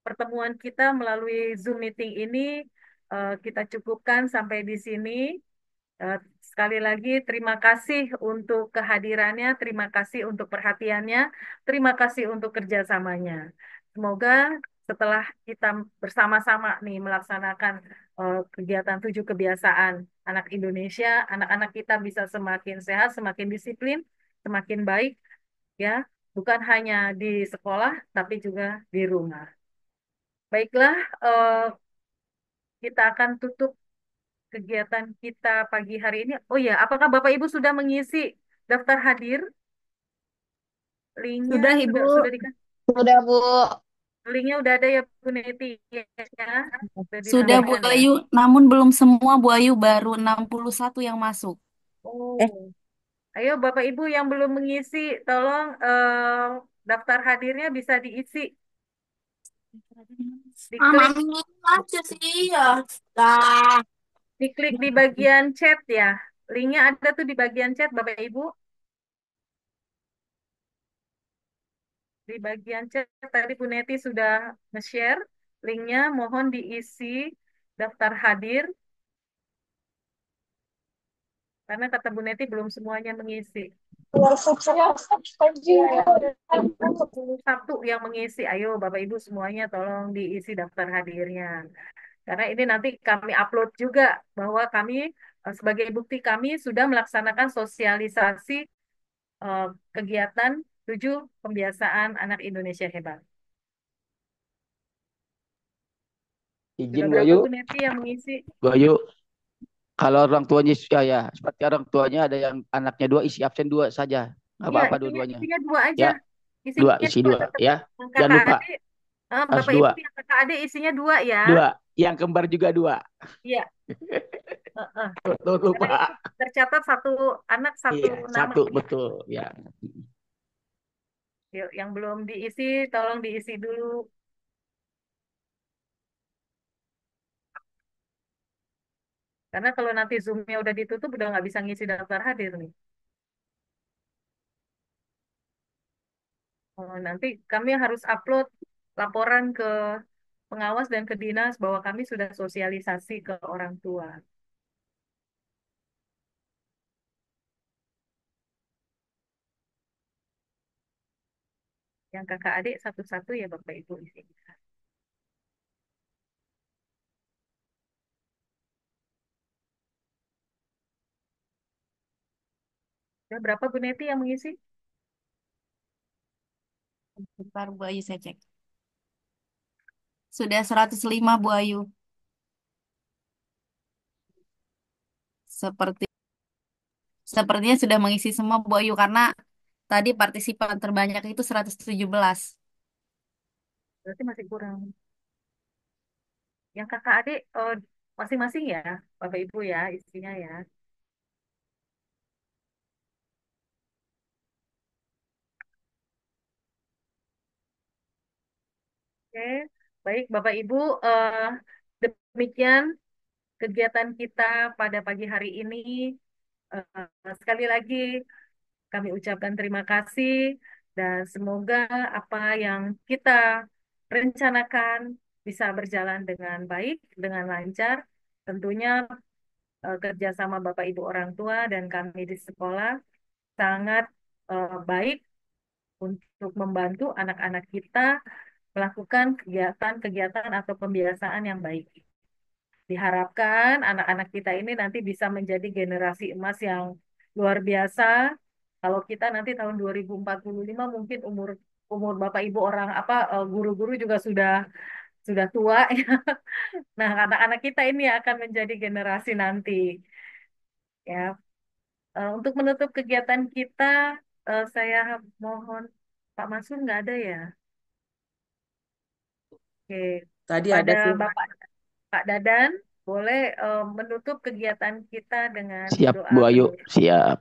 pertemuan kita melalui Zoom meeting ini kita cukupkan sampai di sini. Eh, Sekali lagi terima kasih untuk kehadirannya, terima kasih untuk perhatiannya, terima kasih untuk kerjasamanya. Semoga setelah kita bersama-sama nih melaksanakan kegiatan 7 kebiasaan anak Indonesia, anak-anak kita bisa semakin sehat, semakin disiplin, semakin baik, ya, bukan hanya di sekolah, tapi juga di rumah. Baiklah, kita akan tutup kegiatan kita pagi hari ini. Oh ya, apakah Bapak Ibu sudah mengisi daftar hadir? Linknya Sudah, Ibu. sudah dikasih. Udah, Bu. Linknya udah ada ya Bu Neti ya, sudah Sudah Bu ditampilkan ya. Ayu, namun belum semua Bu Ayu, baru 61 yang masuk. Eh, Oh, ayo Bapak Ibu yang belum mengisi, tolong daftar hadirnya bisa diisi, diklik, Ini aja sih ya. Dah. diklik di bagian chat ya. Linknya ada tuh di bagian chat Bapak Ibu. Di bagian chat tadi Bu Neti sudah nge-share linknya, mohon diisi daftar hadir karena kata Bu Neti belum semuanya mengisi. 1 yang mengisi, ayo Bapak Ibu semuanya tolong diisi daftar hadirnya. Karena ini nanti kami upload juga bahwa kami sebagai bukti kami sudah melaksanakan sosialisasi eh, kegiatan 7 kebiasaan anak Indonesia hebat. Izin Sudah Bu berapa Ayu, Bu Neti yang mengisi? Bu Ayu, kalau orang tuanya ya, seperti orang tuanya ada yang anaknya 2 isi absen 2 saja. Nggak Iya, apa-apa isinya, dua-duanya. isinya 2 aja. Ya, Isinya isi dua. 2 Tetap ya. yang Jangan kakak lupa adik, harus Bapak 2. Ibu yang kakak adik isinya 2 ya. 2. Yang kembar juga 2. Iya. Heeh. Betul Karena itu lupa. tercatat 1 anak 1 Iya, nama. 1 betul ya. Yuk, yang belum diisi, tolong diisi dulu. Karena kalau nanti Zoom-nya udah ditutup, udah nggak bisa ngisi daftar hadir nih. Oh, nanti kami harus upload laporan ke pengawas dan ke dinas bahwa kami sudah sosialisasi ke orang tua. Yang kakak adik satu-satu ya Bapak Ibu isi. Ya, berapa Bu Neti yang mengisi? Bentar Bu Ayu saya cek. Sudah 105 Bu Ayu. Seperti Sepertinya sudah mengisi semua Bu Ayu karena tadi partisipan terbanyak itu 117. Berarti masih kurang. Yang kakak adik masing-masing ya, Bapak Ibu ya, isinya ya. Oke, baik Bapak Ibu, demikian kegiatan kita pada pagi hari ini. Sekali lagi kami ucapkan terima kasih dan semoga apa yang kita rencanakan bisa berjalan dengan baik, dengan lancar. Tentunya kerjasama Bapak Ibu orang tua dan kami di sekolah sangat baik untuk membantu anak-anak kita melakukan kegiatan-kegiatan atau pembiasaan yang baik. Diharapkan anak-anak kita ini nanti bisa menjadi generasi emas yang luar biasa. Kalau kita nanti tahun 2045 mungkin umur umur Bapak Ibu orang apa guru-guru juga sudah tua ya. Nah, anak-anak kita ini akan menjadi generasi nanti ya. Untuk menutup kegiatan kita, saya mohon Pak Mansur nggak ada ya? Oke, Tadi kepada ada sih. Bapak Pak Dadan, boleh menutup kegiatan kita dengan Siap, doa Bu Ayu. penutup. Siap.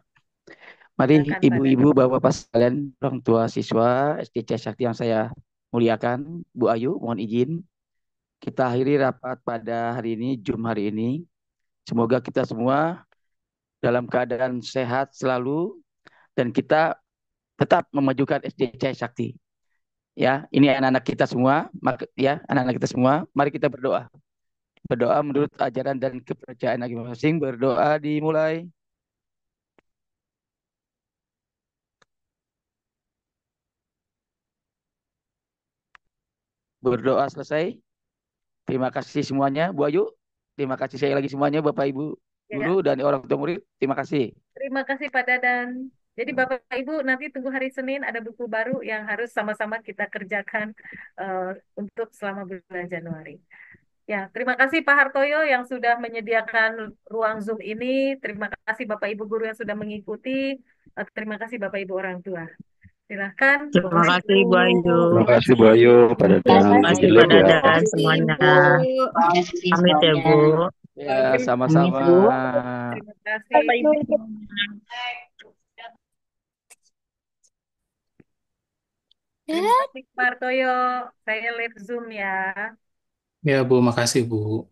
Mari Silakan Pak ibu-ibu, Dadan. bapak-bapak sekalian, orang tua siswa SDC Sakti yang saya muliakan, Bu Ayu, mohon izin kita akhiri rapat pada hari ini, hari ini. Semoga kita semua dalam keadaan sehat selalu dan kita tetap memajukan SDC Sakti. Ya, ini anak-anak kita semua, ya, anak-anak kita semua, mari kita berdoa. Berdoa menurut ajaran dan kepercayaan masing-masing. Berdoa dimulai. Berdoa selesai. Terima kasih semuanya, Bu Ayu. Terima kasih saya lagi semuanya, Bapak Ibu Ya, guru dan orang tua murid. Terima kasih. terima kasih Pak Dadan. Jadi Bapak Ibu nanti tunggu hari Senin ada buku baru yang harus sama-sama kita kerjakan untuk selama bulan Januari. Ya, terima kasih Pak Hartoyo yang sudah menyediakan ruang Zoom ini. Terima kasih Bapak Ibu guru yang sudah mengikuti. Terima kasih Bapak Ibu orang tua. Silahkan, Terima boleh kasih Bu Ayu. Terima kasih Bu Ayu pada Terima dan kasih izin Pak live ya. Dadan kasih semuanya. Ibu. Pamit ya Bu. Ya, terima sama-sama. terima kasih. Bapak Ibu. Terima kasih Pak Hartoyo. Saya live Zoom ya. Ya Bu, makasih Bu.